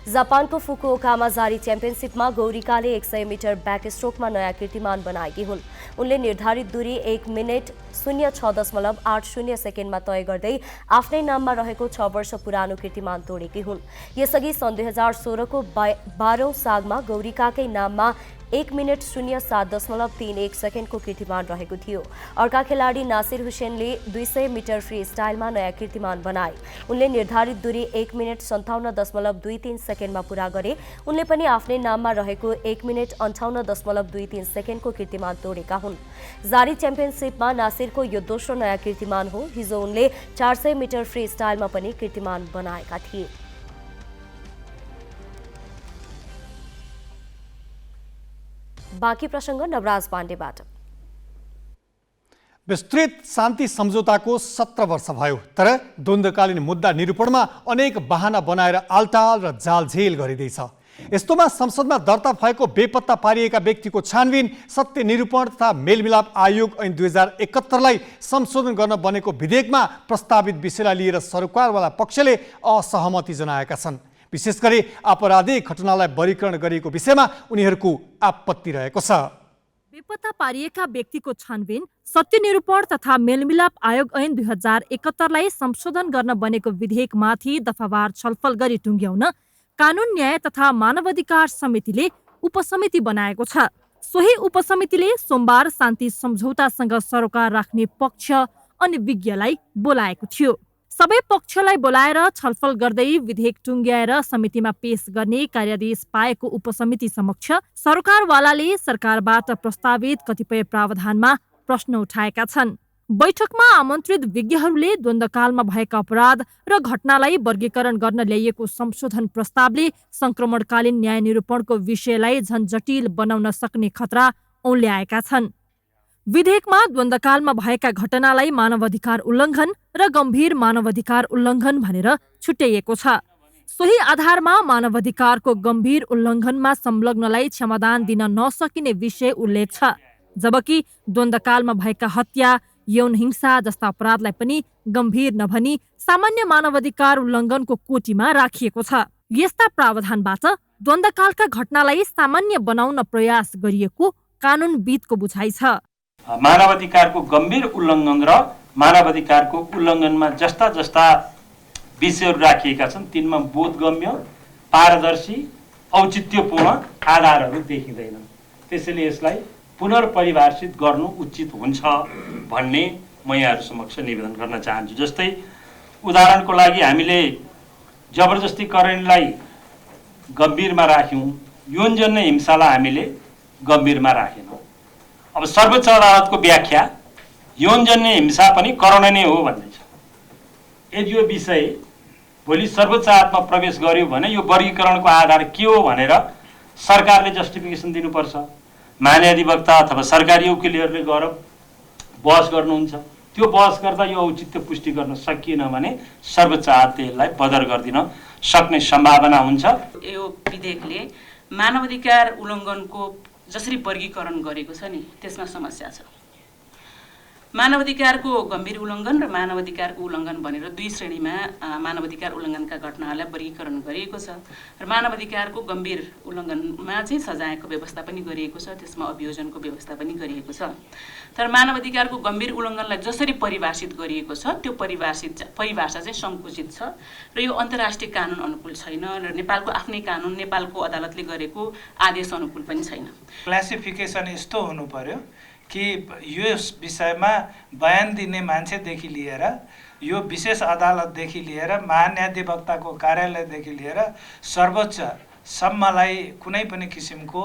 जापानको फुकुओकामा जारी च्याम्पियनसिपमा गौरिकाले 100 मिटर ब्याक स्ट्रोकमा नयाँ कीर्तिमान बनाएकी हुन्। उनले निर्धारित दूरी 1 मिनेट 06.80 सेकेन्डमा तय गर्दै आफ्नै नाममा रहेको 6 वर्ष पुरानो कीर्तिमान तोडेकी हुन्। यसअघि सन् 2016 को 12औं सागमा गौरिकाकै नाममा 1 मिनेट 07.31 सेकेन्डको कीर्तिमान रहेको थियो। अर्का खेलाडी नासिर हुसेनले 200 मिटर फ्री स्टाइलमा नयाँ कीर्तिमान बनाए। उनले निर्धारित दूरी 1 मिनेट 57.23 सेकेन्डमा पूरा गरे। उनले पनि आफ्नै नाममा रहेको 1 मिनेट 58.23 सेकेन्डको कीर्तिमान तोडेका हुन्। जारी च्याम्पियनसिपमा नासिरको यो दोस्रो नयाँ कीर्तिमान हो। हिजो उनले 400 मिटर फ्री स्टाइलमा पनि कीर्तिमान बनाएका थिए। बाँकी प्रसङ्ग नवराज पाण्डेबाट। विस्तृत शान्ति सम्झौताको 17 वर्ष भयो, तर द्वन्द्वकालीन मुद्दा निरूपणमा अनेक बहाना बनाएर आलटाल र जालझेल गरिँदैछ। यस्तोमा संसदमा दर्ता भएको बेपत्ता पारिएका व्यक्तिको छानबिन, सत्य निरूपण तथा मेलमिलाप आयोग ऐन 2071लाई संशोधन गर्न बनेको विधेयकमा प्रस्तावित विषयलाई लिएर सरकारवाला पक्षले असहमति जनाएका छन्। विशेष गरी आपराधिक घटनालाई वर्गीकरण गरिएको विषयमा उनीहरूको आपत्ति रहेको छ। बेपत्ता पारिएका व्यक्तिको छानबिन, सत्य निरूपण तथा मेलमिलाप आयोग ऐन 2071लाई संशोधन गर्न बनेको विधेयकमाथि दफावार छलफल गरी टुङ्ग्याउन कानुन न्याय तथा मानवाधिकार समितिले उपसमिति बनाएको छ। सोही उपसमितिले सोमबार शान्ति सम्झौतासँग सरोकार राख्ने पक्ष अनि विज्ञलाई बोलाएको थियो। सबै पक्षलाई बोलाएर छलफल गर्दै विधेयक टुङ्ग्याएर समितिमा पेश गर्ने कार्यादेश पाएको उपसमिति समक्ष सरकारवालाले सरकारबाट प्रस्तावित कतिपय प्रावधानमा प्रश्न उठाएका छन्। बैठकमा आमन्त्रित विज्ञहरूले द्वन्द्वकालमा भएका अपराध र घटनालाई वर्गीकरण गर्न ल्याइएको संशोधन प्रस्तावले संक्रमणकालीन न्याय निरूपणको विषयलाई झन जटिल बनाउन सक्ने खतरा औल्याएका छन्। विधेयकमा द्वन्द्वकालमा भएका घटनालाई मानवाधिकार उल्लङ्घन र गम्भीर मानवाधिकार उल्लङ्घन भनेर छुट्याइएको छ। सोही आधारमा मानवाधिकारको गम्भीर उल्लङ्घनमा संलग्नलाई क्षमादान दिन नसकिने विषय उल्लेख छ, जबकि द्वन्द्वकालमा भएका हत्या, यौन हिंसा जस्ता अपराधलाई पनि गम्भीर नभनी सामान्य मानवाधिकार उल्लङ्घनको कोटीमा राखिएको छ। यस्ता प्रावधानबाट द्वन्द्वकालका घटनालाई सामान्य बनाउन प्रयास गरिएको कानुनविदको बुझाइ छ। मानवाधिकारको गम्भीर उल्लङ्घन र मानवाधिकारको उल्लङ्घनमा जस्ता जस्ता विषयहरू राखिएका छन् तिनमा बोधगम्य, पारदर्शी, औचित्यपूर्ण आधारहरू देखिँदैनन्। त्यसैले यसलाई पुनर्परिभाषित गर्नु उचित हुन्छ भन्ने म यहाँहरू समक्ष निवेदन गर्न चाहन्छु। जस्तै उदाहरणको लागि हामीले जबरजस्तीकरणलाई गम्भीरमा राख्यौँ, यौनजन्य हिंसालाई हामीले गम्भीरमा राखेनौँ। अब सर्वोच्च अदालतको व्याख्या यौनजन्य हिंसा पनि करुणा नै हो भन्ने छ। यदि यो विषय भोलि सर्वोच्च अदालतमा प्रवेश गर्यो भने यो वर्गीकरणको आधार के हो भनेर सरकारले जस्टिफिकेसन दिनुपर्छ। महान्यायाधिवक्ता अथवा सरकारी वकिलहरूले गएर बहस गर्नुहुन्छ। त्यो बहस गर्दा यो औचित्य पुष्टि गर्न सकिएन भने सर्वोच्च अदालतले यसलाई बदर गरिदिन सक्ने सम्भावना हुन्छ। यो विधेयकले मानवाधिकार उल्लङ्घनको जसरी वर्गीकरण गरेको छ नि त्यसमा समस्या छ। मानवाधिकारको गम्भीर उल्लङ्घन र मानवाधिकारको उल्लङ्घन भनेर दुई श्रेणीमा मानवाधिकार उल्लङ्घनका घटनाहरूलाई वर्गीकरण गरिएको छ र मानवाधिकारको गम्भीर उल्लङ्घनमा चाहिँ सजायको व्यवस्था पनि गरिएको छ, त्यसमा अभियोजनको व्यवस्था पनि गरिएको छ। तर मानवाधिकारको गम्भीर उल्लङ्घनलाई जसरी परिभाषित गरिएको छ त्यो परिभाषा चाहिँ सङ्कुचित छ र यो अन्तर्राष्ट्रिय कानुन अनुकूल छैन र नेपालको आफ्नै कानुन, नेपालको अदालतले गरेको आदेश अनुकूल पनि छैन। क्लासिफिकेसन यस्तो हुनु पर्यो कि यो विषयमा बयान दिने मान्छेदेखि लिएर यो विशेष अदालतदेखि लिएर महान्यायाधिवक्ताको कार्यालयदेखि लिएर सर्वोच्चसम्मलाई कुनै पनि किसिमको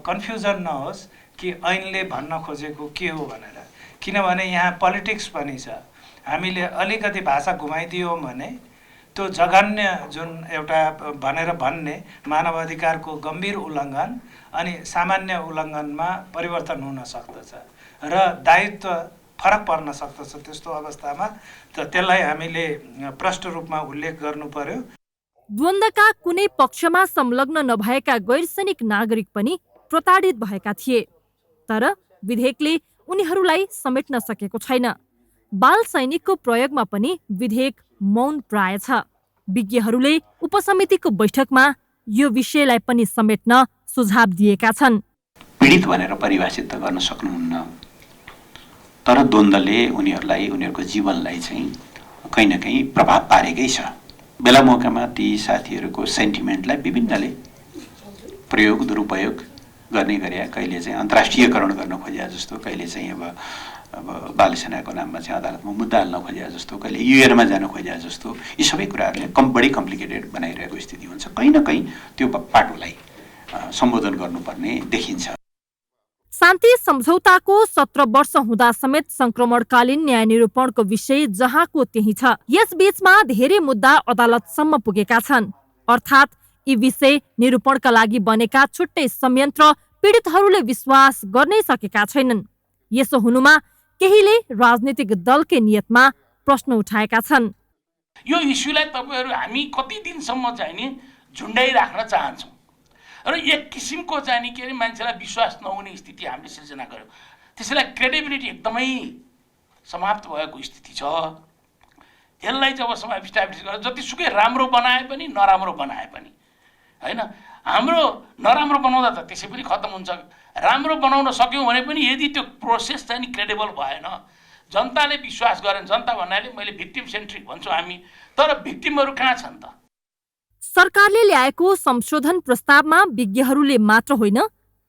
कन्फ्युजन नहोस् कि ऐनले भन्न खोजेको के हो भनेर। किनभने यहाँ पोलिटिक्स पनि छ। हामीले अलिकति भाषा घुमाइदियौँ भने त्यो जघन्य जुन एउटा भनेर भन्ने मानवाधिकारको गम्भीर उल्लङ्घन अनि सामान्य उल्लङ्घनमा परिवर्तन हुन सक्दछ र दायित्व फरक पर्न सक्दछ। त्यस्तो अवस्थामा त्यसलाई हामीले प्रष्ट रूपमा उल्लेख गर्नु पर्यो। द्वन्द्वका कुनै पक्षमा संलग्न नभएका गैरसैनिक नागरिक पनि प्रताडित भएका थिए, तर विधेयकले उनीहरूलाई समेट्न सकेको छैन। बाल सैनिकको प्रयोगमा पनि विधेयक मौन प्राय छ। विज्ञहरूले उपसमितिको बैठकमा यो विषयलाई पनि समेट्न सुझाव दिएका छन्। पीडित भनेर परिभाषित त गर्न सक्नुहुन्न, तर द्वन्द्वले उनीहरूलाई, उनीहरूको जीवनलाई चाहिँ कहीँ न कहीँ प्रभाव पारेकै छ। बेला मौकामा ती साथीहरूको सेन्टिमेन्टलाई विभिन्नले प्रयोग दुरुपयोग गर्ने गरे। कहिले चाहिँ अन्तर्राष्ट्रियकरण गर्न खोजे जस्तो, कहिले चाहिँ अब बाल सेनाको नाममा चाहिँ अदालतमा मुद्दा हाल्न खोजे जस्तो, कहिले युएनमा जान खोजे जस्तो, यी सबै कुराहरूले बढी कम्प्लिकेटेड बनाइरहेको स्थिति हुन्छ। कहीँ न कहीँ त्यो पाटोलाई सम्बोधन गर्नुपर्ने देखिन्छ। शान्ति सम्झौताको 17 वर्ष हुँदा समेत संक्रमणकालीन न्याय निरूपणको विषय जहाँको त्यही छ। यसबीचमा धेरै मुद्दा अदालतसम्म पुगेका छन्, अर्थात् यी विषय निरूपणका लागि बनेका छुट्टै संयन्त्र पीडितहरूले विश्वास गर्नै सकेका छैनन्। यसो हुनुमा केहीले राजनीतिक दलकै नियतमा प्रश्न उठाएका छन्। यो इस्युलाई तपाईहरू हामी कति दिनसम्म चाहिँ नि झुन्डाइराख्न चाहन्छौँ र एक किसिमको चाहिँ नि के अरे मान्छेलाई विश्वास नहुने स्थिति हामीले सिर्जना गर्यौँ। त्यसैलाई क्रेडिबिलिटी एकदमै समाप्त भएको स्थिति छ। यसलाई जबसम्म इस्टाब्लिस गरेर जतिसुकै राम्रो बनाए पनि नराम्रो बनाए पनि होइन, हाम्रो नराम्रो बनाउँदा त त्यसै पनि खत्तम हुन्छ। राम्रो बनाउन सक्यौँ भने पनि यदि त्यो प्रोसेस चाहिँ नि क्रेडिबल भएन, जनताले विश्वास गरेन, जनता भन्नाले मैले भिक्टिम सेन्ट्रिक भन्छु हामी, तर भिक्टिमहरू कहाँ छन् त? सरकारले ल्याएको संशोधन प्रस्तावमा विज्ञहरूले मात्र होइन,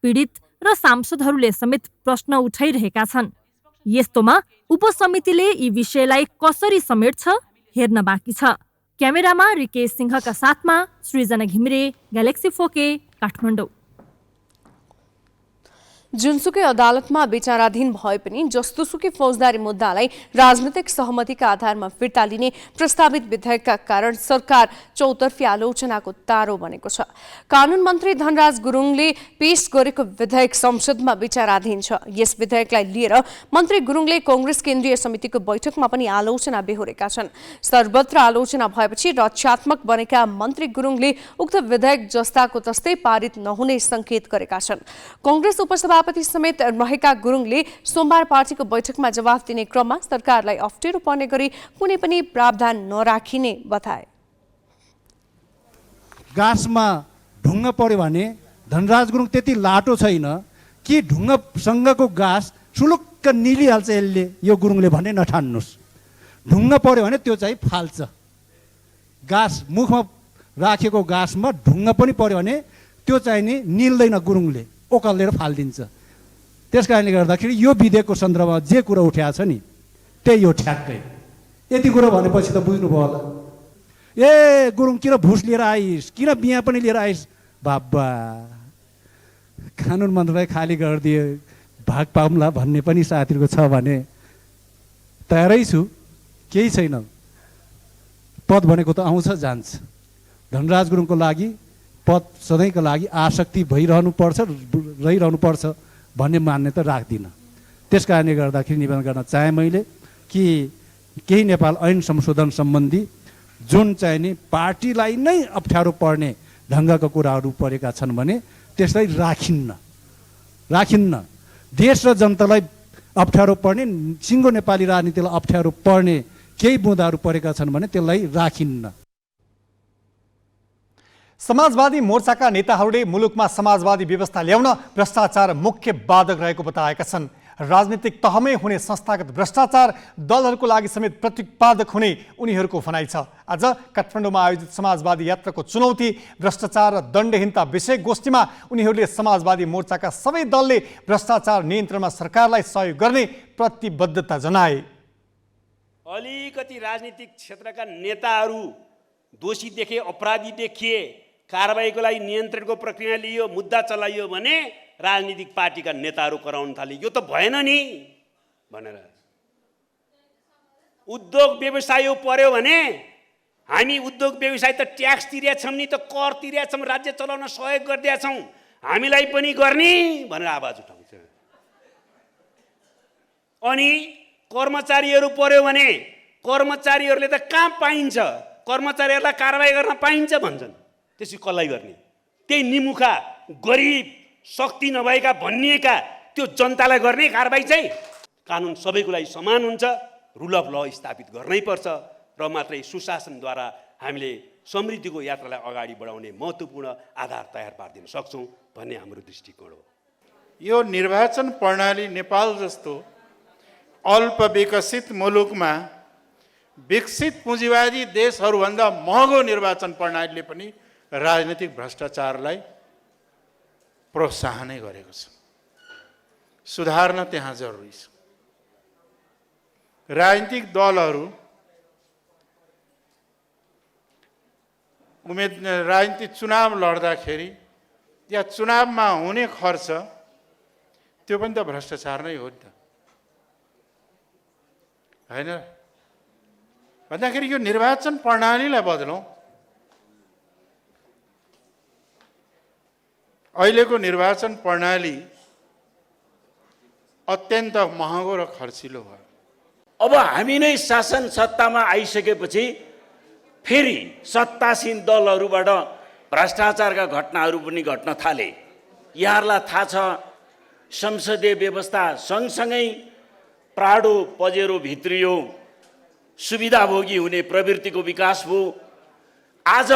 पीडित र सांसदहरूले समेत प्रश्न उठाइरहेका छन्। यस्तोमा उपसमितिले यी विषयलाई कसरी समेट्छ हेर्न बाँकी छ। क्यामेरामा रिकेश सिंहका साथमा सृजना घिमिरे, ग्यालेक्सी 4K, काठमाडौँ। जुनसुकै अदालतमा विचाराधीन भए पनि जस्तोसुकै फौजदारी मुद्दालाई राजनीतिक सहमतिका आधारमा फिर्ता लिने प्रस्तावित विधेयकका कारण सरकार चौतर्फी आलोचनाको तारो बनेको छ। कानुन मन्त्री धनराज गुरुङले पेश गरेको विधेयक संसदमा विचाराधीन छ। यस विधेयकलाई लिएर मन्त्री गुरुङले कांग्रेस केन्द्रीय समितिको बैठकमा पनि आलोचना बेहोरेका छन्। सर्वत्र आलोचना भएपछि रक्षात्मक बनेका मन्त्री गुरुङले उक्त विधेयक जस्ताको तस्तै पारित नहुने संकेत गरेका छन्। कांग्रेस उपसभापति समेत रहेका गुरुङले सोमबार पार्टीको बैठकमा जवाफ दिने क्रममा सरकारलाई अप्ठ्यारो पर्ने गरी कुनै पनि प्रावधान नराखिने बताए। गाँसमा ढुङ्ग पर्यो भने धनराज गुरुङ त्यति लाटो छैन कि ढुङ्गसँगको गाँस सुलुक्क निलिहाल्छ यसले, यो गुरुङले भने नठान्नुहोस्। ढुङ्ग पर्यो भने त्यो चाहिँ फाल्छ। गाँस मुखमा राखेको गाँसमा ढुङ्ग पनि पर्यो भने त्यो चाहिँ नि निल्दैन, गुरुङले ओकलेर फालिदिन्छ। त्यस कारणले गर्दाखेरि यो विधेयकको सन्दर्भमा जे कुरा उठाएको छ नि त्यही हो ठ्याक्कै। यति कुरो भनेपछि त बुझ्नुभयो होला। ए गुरुङ किन भुस लिएर आइस, किन बिहा पनि लिएर आइस? बाबा कानुन मन्त्रालय खाली गरिदिए भाग पाउँला भन्ने पनि साथीहरूको छ भने तयारै छु, केही छैन। पद भनेको त आउँछ जान्छ। धनराज गुरुङको लागि पद सधैँको लागि आसक्ति रहिरहनु पर्छ भन्ने मान्यता राख्दिनँ। त्यस कारणले गर्दाखेरि निवेदन गर्न चाहे मैले कि केही नेपाल ऐन संशोधन सम्बन्धी जुन चाहिँ नि पार्टीलाई नै अप्ठ्यारो पर्ने ढङ्गका कुराहरू परेका छन् भने त्यसलाई राखिन्न। देश र जनतालाई अप्ठ्यारो पर्ने, सिङ्गो नेपाली राजनीतिलाई अप्ठ्यारो पर्ने केही बुँदाहरू परेका छन् भने त्यसलाई राखिन्न। समाजवादी मोर्चाका नेताहरूले मुलुकमा समाजवादी व्यवस्था ल्याउन भ्रष्टाचार मुख्य बाधक रहेको बताएका छन्। राजनीतिक तहमै हुने संस्थागत भ्रष्टाचार दलहरूको लागि समेत प्रतिपादक हुने उनीहरूको भनाइ छ। आज काठमाडौँमा आयोजित समाजवादी यात्राको चुनौती, भ्रष्टाचार र दण्डहीनता विषय गोष्ठीमा उनीहरूले समाजवादी मोर्चाका सबै दलले भ्रष्टाचार नियन्त्रणमा सरकारलाई सहयोग गर्ने प्रतिबद्धता जनाए। अलिकति राजनीतिक क्षेत्रका नेताहरू दोषी देखे, अपराधी देखिए, कारबाहीको लागि नियन्त्रणको प्रक्रिया लियो, मुद्दा चलाइयो भने राजनीतिक पार्टीका नेताहरू कराउन थाले। यो त भएन नि भनेर। उद्योग व्यवसाय पर्यो भने हामी उद्योग व्यवसाय त ट्याक्स तिरेका छौँ नि, त कर तिरेका छौँ, राज्य चलाउन सहयोग गरिदिएका छौँ, हामीलाई पनि गर्ने भनेर आवाज उठाउँछ। अनि कर्मचारीहरू पर्यो भने कर्मचारीहरूले त कहाँ पाइन्छ, कर्मचारीहरूलाई कारबाही गर्न पाइन्छ भन्छन्। त्यसै कसलाई गर्ने? त्यही निमुखा गरिब शक्ति नभएका भनिएका त्यो जनतालाई गर्ने कारबाही चाहिँ। कानुन सबैको लागि समान हुन्छ, रुल अफ ल स्थापित गर्नै पर्छ र मात्रै सुशासनद्वारा हामीले समृद्धिको यात्रालाई अगाडि बढाउने महत्त्वपूर्ण आधार तयार पारिदिन सक्छौँ भन्ने हाम्रो दृष्टिकोण हो। यो निर्वाचन प्रणाली नेपाल जस्तो अल्प विकसित मुलुकमा विकसित पुँजीवादी देशहरूभन्दा महँगो निर्वाचन प्रणालीले पनि राजनीतिक भ्रष्टाचारलाई प्रोत्साहनै गरेको छ। सुधार्न त्यहाँ जरुरी छ। राजनीतिक दलहरू राजनीतिक चुनाव लड्दाखेरि या चुनावमा हुने खर्च त्यो पनि त भ्रष्टाचार नै हो नि त, हैन? भन्दाखेरि यो निर्वाचन प्रणालीलाई बदलौँ। अहिलेको निर्वाचन प्रणाली अत्यन्त महँगो र खर्चिलो भयो। अब हामी नै शासन सत्तामा आइसकेपछि फेरि सत्तासीन दलहरूबाट भ्रष्टाचारका घटनाहरू पनि घट्न थाले। यहाँहरूलाई थाहा छ, संसदीय व्यवस्था सँगसँगै प्राडो पजेरो भित्रियो, सुविधाभोगी हुने प्रवृत्तिको विकास भयो। आज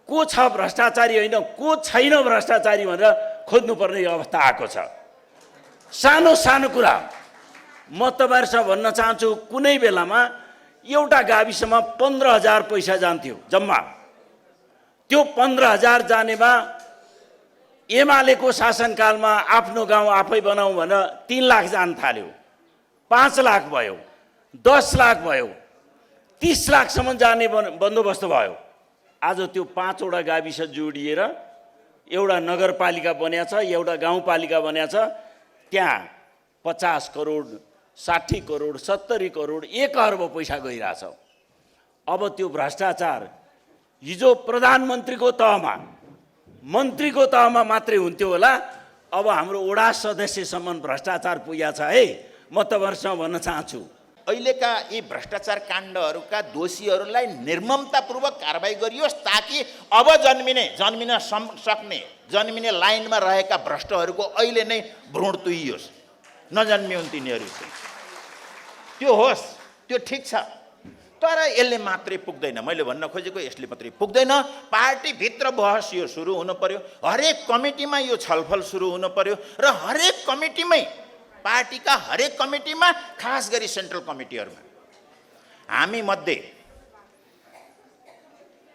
को छ भ्रष्टाचारी होइन, को छैन भ्रष्टाचारी भनेर खोज्नुपर्ने अवस्था आएको छ। सानो सानो कुरा म तपाईँहरूसँग भन्न चाहन्छु, कुनै बेलामा एउटा गाविसमा 15,000 पैसा जान्थ्यो जम्मा। त्यो 15,000 जानेमा एमालेको शासनकालमा आफ्नो गाउँ आफै बनाऊ भनेर 3 लाख जान थाल्यो, 5 लाख भयो, 10 लाख भयो, 30 लाखसम्म जाने बन्दोबस्त भयो। आज त्यो 5वटा गाविस जोडिएर एउटा नगरपालिका बनिएको छ, एउटा गाउँपालिका बनिएको छ। त्यहाँ 50 करोड, 60 करोड, 70 करोड, 1 अर्ब पैसा गइरहेछ। अब त्यो भ्रष्टाचार हिजो प्रधानमन्त्रीको तहमा, मन्त्रीको तहमा मात्रै हुन्थ्यो होला, अब हाम्रो वडा सदस्यसम्म भ्रष्टाचार पुगेको छ है। म तपाईँहरूसँग भन्न चाहन्छु, अहिलेका यी भ्रष्टाचार काण्डहरूका दोषीहरूलाई निर्ममतापूर्वक कारबाही गरियोस्, ताकि अब जन्मिने लाइनमा रहेका भ्रष्टहरूको अहिले नै भ्रूण तुहियोस्, नजन्मिउन् तिनीहरू चाहिँ। त्यो होस्, त्यो ठिक छ। तर यसले मात्रै पुग्दैन। मैले भन्न खोजेको यसले मात्रै पुग्दैन। पार्टीभित्र बहस यो सुरु हुनु पर्यो, हरेक कमिटीमा यो छलफल सुरु हुनु पर्यो, र हरेक कमिटीमै, पार्टीका हरेक कमिटीमा, खास गरी सेन्ट्रल कमिटीहरूमा हामी मध्ये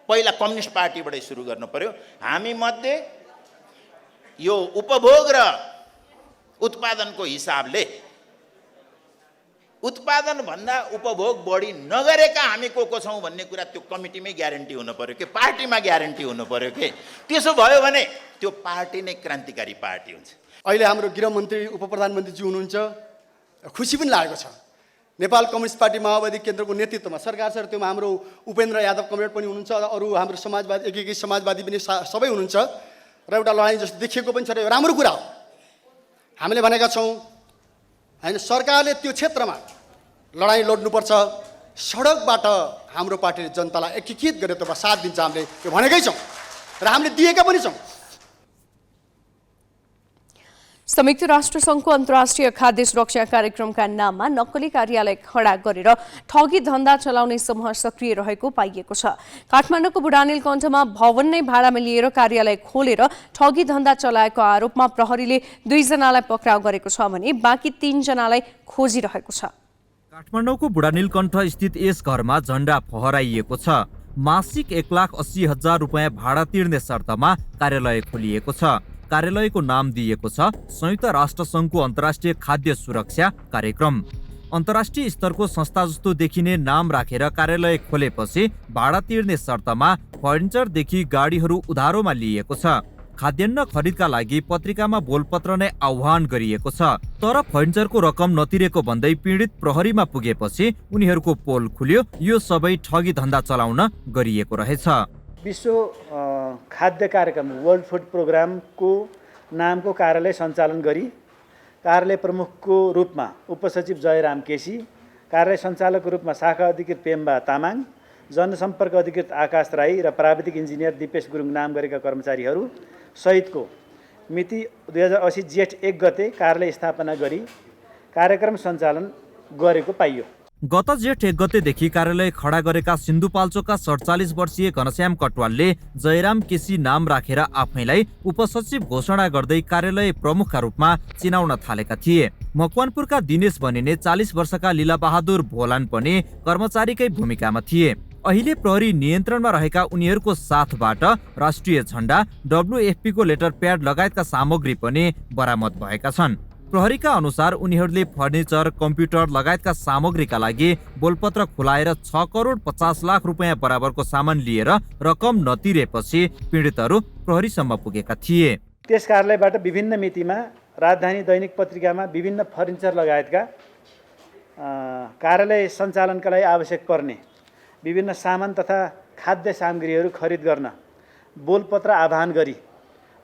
पहिला कम्युनिस्ट पार्टीबाटै सुरु गर्नु पर्यो। हामी मध्ये यो उपभोग र उत्पादनको हिसाबले उत्पादनभन्दा उपभोग बढी नगरेका हामी को छौँ भन्ने कुरा त्यो कमिटीमै ग्यारेन्टी हुनु पर्यो कि पार्टीमा ग्यारेन्टी हुनु पर्यो कि। त्यसो भयो भने त्यो पार्टी नै क्रान्तिकारी पार्टी हुन्छ। अहिले हाम्रो गृहमन्त्री उपप्रधानमन्त्रीजी हुनुहुन्छ, खुसी पनि लागेको छ। नेपाल कम्युनिस्ट पार्टी माओवादी केन्द्रको नेतृत्वमा सरकार छ, त्योमा हाम्रो उपेन्द्र यादव कमरेड पनि हुनुहुन्छ, अरू हाम्रो समाजवादी एकीकृत समाजवादी पनि सबै हुनुहुन्छ, र एउटा लडाइँ जस्तो देखिएको पनि छ। र राम्रो कुरा हो। हामीले भनेका छौँ होइन, सरकारले त्यो क्षेत्रमा लडाइँ लड्नुपर्छ, सडकबाट हाम्रो पार्टीले जनतालाई एकीकृत गरेर त्यसमा साथ दिन्छ। हामीले त्यो भनेकै छौँ र हामीले दिएका पनि छौँ। संयुक्त राष्ट्रसङ्घको अन्तर्राष्ट्रिय खाद्य सुरक्षा कार्यक्रमका नाममा नक्कली कार्यालय खडा गरेर ठगी धन्दा चलाउने समूह सक्रिय रहेको पाइएको छ। काठमाडौँको बुढानील कण्ठमा भवन नै भाडामा लिएर कार्यालय खोलेर ठगी धन्दा चलाएको आरोपमा प्रहरीले 2 जनालाई पक्राउ गरेको छ भने बाँकी 3 जनालाई खोजिरहेको छ। काठमाडौँको बुढानील कण्ठ स्थित यस घरमा झण्डा फहराइएको छ। मासिक 1,80,000 रुपियाँ भाडा तिर्ने शर्तमा कार्यालय खोलिएको छ। कार्यालयको नाम दिएको छ संयुक्त राष्ट्रसङ्घको अन्तर्राष्ट्रिय खाद्य सुरक्षा कार्यक्रम। अन्तर्राष्ट्रिय स्तरको संस्था जस्तो देखिने नाम राखेर कार्यालय खोलेपछि भाडा तिर्ने शर्तमा फर्निचरदेखि गाडीहरू उधारोमा लिएको छ। खाद्यान्न खरिदका लागि पत्रिकामा बोलपत्र नै आह्वान गरिएको छ। तर फर्निचरको रकम नतिरेको भन्दै पीडित प्रहरीमा पुगेपछि उनीहरूको पोल खुल्यो। यो सबै ठगी धन्दा चलाउन गरिएको रहेछ। विश्व खाद्य कार्यक्रम वर्ल्ड फुड प्रोग्रामको नामको कार्यालय सञ्चालन गरी कार्यालय प्रमुखको रूपमा उपसचिव जयराम केसी, कार्यालय सञ्चालकको रूपमा शाखा अधिकृत पेम्बा तामाङ, जनसम्पर्क अधिकृत आकाश राई र प्राविधिक इन्जिनियर दिपेश गुरुङ नाम गरेका कर्मचारीहरू सहितको मिति 2080 जेठ 1 गते कार्यालय स्थापना गरी कार्यक्रम सञ्चालन गरेको पाइयो। गत जेठ 1 गतेदेखि कार्यालय खडा गरेका सिन्धुपाल्चोकका 47 वर्षीय घनश्याम कटवालले जयराम केसी नाम राखेर आफैलाई उपसचिव घोषणा गर्दै कार्यालय प्रमुखका रूपमा चिनाउन थालेका थिए। मकवानपुरका दिनेश भनिने 40 वर्षका लीलाबहादुर भोलान पनि कर्मचारीकै भूमिकामा थिए। अहिले प्रहरी नियन्त्रणमा रहेका उनीहरूको साथबाट राष्ट्रिय झण्डा, WFP को लेटर प्याड लगायतका सामग्री पनि बरामद भएका छन्। प्रहरीका अनुसार उनीहरूले फर्निचर, कम्प्युटर लगायतका सामग्रीका लागि बोलपत्र खुलाएर 6 करोड 50 लाख रुपियाँ बराबरको सामान लिएर रकम नतिरेपछि पीडितहरू प्रहरीसम्म पुगेका थिए। त्यस कार्यालयबाट विभिन्न मितिमा राजधानी दैनिक पत्रिकामा विभिन्न फर्निचर लगायतका कार्यालय सञ्चालनका लागि आवश्यक पर्ने विभिन्न सामान तथा खाद्य सामग्रीहरू खरिद गर्न बोलपत्र आह्वान गरी,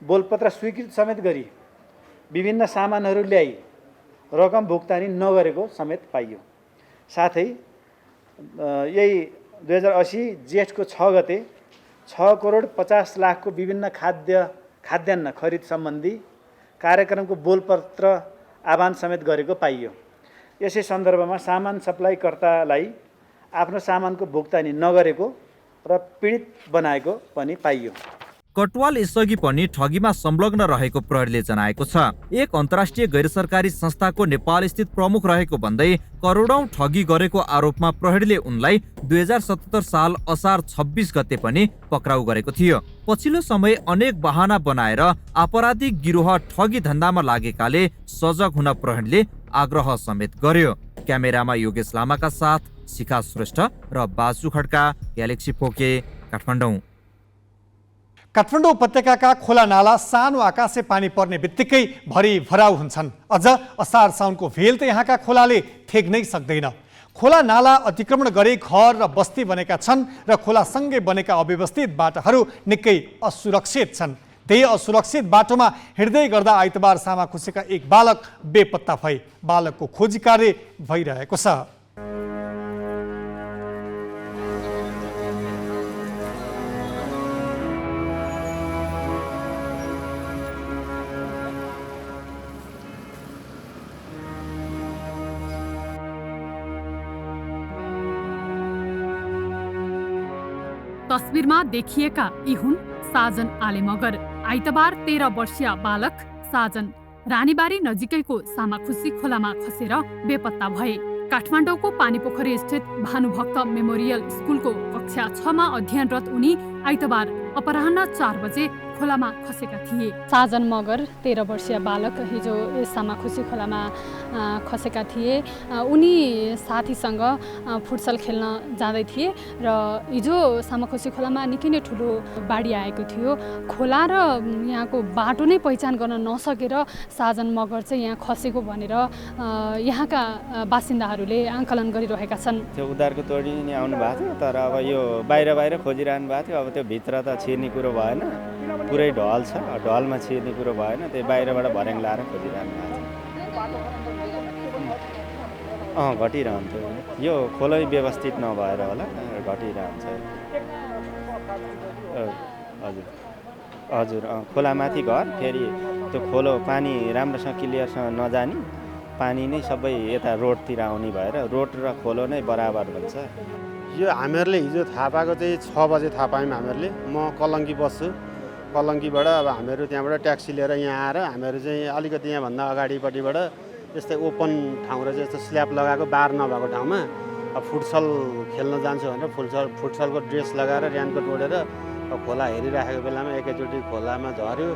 बोलपत्र स्वीकृत समेत गरी विभिन्न सामानहरू ल्याई रकम भुक्तानी नगरेको समेत पाइयो। साथै यही 2080 जेठको 6 गते 6,50,00,000 विभिन्न खाद्यान्न खरिद सम्बन्धी कार्यक्रमको बोलपत्र आह्वान समेत गरेको पाइयो। यसै सन्दर्भमा सामान सप्लाईकर्तालाई आफ्नो सामानको भुक्तानी नगरेको र पीडित बनाएको पनि पाइयो। कटवाल यसअघि पनि ठगीमा संलग्न रहेको प्रहरीले जनाएको छ। एक अन्तर्राष्ट्रिय गैर सरकारी संस्थाको नेपाल स्थित प्रमुख रहेको भन्दै करोडौं ठगी गरेको आरोपमा प्रहरीले उनलाई 2077 साल असार 26 गते पनि पक्राउ गरेको थियो। पछिल्लो समय अनेक बहाना बनाएर आपराधिक गिरोह ठगी धन्दामा लागेकाले सजग हुन प्रहरीले आग्रह समेत गर्यो। क्यामेरामा योगेश लामाका साथ शिखा श्रेष्ठ र बासु खड्का, ग्यालेक्सी पोके, काठमाडौँ। काठमाडौँ उपत्यकाका खोला नाला सानो आकाशे पानी पर्ने बित्तिकै भरि भराउ हुन्छन्। अझ असार साउनको भेल त यहाँका खोलाले थेग्नै सक्दैन। खोला नाला अतिक्रमण गरी घर र बस्ती बनेका छन् र खोलासँगै बनेका अव्यवस्थित बाटाहरू निकै असुरक्षित छन्। त्यही असुरक्षित बाटोमा हिँड्दै गर्दा आइतबार सामाखुसीका एक बालक बेपत्ता भए। बालकको खोजी कार्य भइरहेको छ। तस्बिरमा देखिएका यी हुन् साजन आले मगर। आइतबार 13 वर्षीय बालक साजन रानीबारी नजिकैको सामाखुसी खोलामा खसेर बेपत्ता भए। काठमाडौँको पानीपोखरी स्थित भानुभक्त मेमोरियल स्कुलको कक्षा 6 मा अध्ययनरत उनी आइतबार अपराह्न 4 बजे खोलामा खसेका थिए। साजन मगर 13 वर्षीय बालक हिजो यस सामाखुसी खोलामा खसेका थिए। उनी साथीसँग फुटसल खेल्न जाँदै थिए र हिजो सामाखुसी खोलामा निकै नै ठुलो बाढी आएको थियो। खोला र यहाँको बाटो नै पहिचान गर्न नसकेर साजन मगर चाहिँ यहाँ खसेको भनेर यहाँका बासिन्दाहरूले आकलन गरिरहेका छन्। त्यो उद्धारको टोली नि आउनु भएको थियो, तर अब यो बाहिर खोजिरहनु भएको थियो। अब त्यो भित्र त छिर्ने कुरो भएन, पुरै ढल छ, ढलमा छिर्ने कुरो भएन। त्यही बाहिरबाट भर्याङ लाएर खोजिरहनु भएको छ। घटिरहन्थ्यो। यो खोलै व्यवस्थित नभएर होला घटिरहन्छ। हजुर हजुर खोलामाथि घर, फेरि त्यो खोलो पानी राम्रोसँग क्लियरसँग नजाने, पानी नै सबै यता रोडतिर आउने भएर रोड र खोलो नै बराबर हुन्छ। यो हामीहरूले हिजो थाहा पाएको चाहिँ 6 बजे थाहा पायौँ हामीहरूले। म कलङ्की बस्छु, कलङ्कीबाट अब हामीहरू त्यहाँबाट ट्याक्सी लिएर यहाँ आएर हामीहरू चाहिँ अलिकति यहाँभन्दा अगाडिपट्टिबाट यस्तै ओपन ठाउँ र यस्तो स्ल्याब लगाएको बार नभएको ठाउँमा अब फुटसल खेल्न जान्छु भनेर फुटसलको ड्रेस लगाएर ऱ्यानकोट ओढेर अब खोला हेरिराखेको बेलामा एकैचोटि खोलामा झऱ्यो।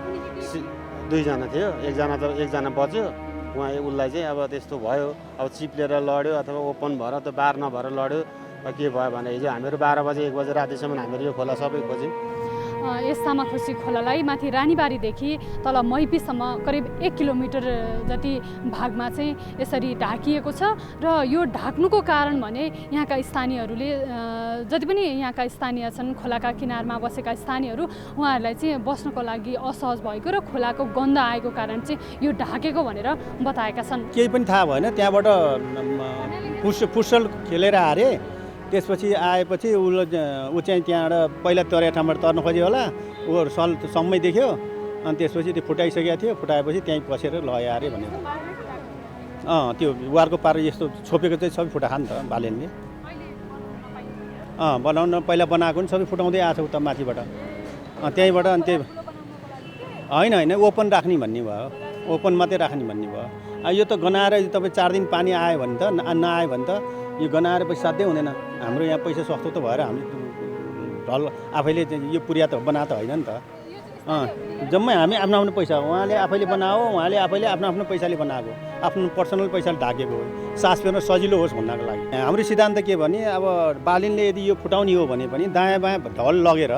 2 जना थियो, एकजना बच्यो। उहाँ उसलाई चाहिँ अब त्यस्तो भयो, अब चिप्लेर लड्यो अथवा ओपन भएर त्यो बार नभएर लड्यो। के भयो भने हिजो हामीहरू 12 बजे 1 बजे रातिसम्म हामीहरू यो खोला सबै खोज्यौँ। यस सामाखुसी खोलालाई माथि रानीबारीदेखि तल मैपीसम्म करिब 1 किलोमिटर जति भागमा चाहिँ यसरी ढाकिएको छ। र यो ढाक्नुको कारण भने यहाँका स्थानीयहरूले जति पनि यहाँका स्थानीय छन्, खोलाका किनारमा बसेका स्थानीयहरू, उहाँहरूलाई चाहिँ बस्नको लागि असहज भएको र खोलाको गन्ध आएको कारण चाहिँ यो ढाकेको भनेर बताएका छन्। केही पनि थाहा भएन। त्यहाँबाट फुटसल खेलेर हारे। त्यसपछि आएपछि ऊ चाहिँ त्यहाँबाट पहिला तरिया ठाउँबाट तर्न खोज्यो होला। ऊ सम्मै देख्यो अनि त्यसपछि त्यो फुटाइसकेको थियो। फुटाएपछि त्यहीँ पसेर लय अरे भनेर त्यो वारको पार यस्तो छोपेको चाहिँ सबै फुटाखा नि त बालेनले। बनाउन पहिला बनाएको नि सबै फुटाउँदै आएको छ उता माथिबाट। त्यहीँबाट अनि त्यो होइन ओपन राख्ने भन्ने भयो, ओपन मात्रै राख्ने भन्ने भयो। यो त गनाएर तपाईँ 4 दिन पानी आयो भने त नआयो भने त यो गनाएर पैसा साध्यै हुँदैन। हाम्रो यहाँ पैसा सस्तो त भएर हामी ढल आफैले यो पुर्या त बना त होइन नि त। जम्मै हामी आफ्नो आफ्नो पैसा, उहाँले आफैले बनाओ, उहाँले आफैले आफ्नो आफ्नो पैसाले बनाएको, आफ्नो पर्सनल पैसाले ढाकेको हो, सास फेर्न सजिलो होस् भन्नको लागि। हाम्रो सिद्धान्त के भने अब बालिनले यदि यो फुटाउने हो भने पनि दायाँ बायाँ ढल लगेर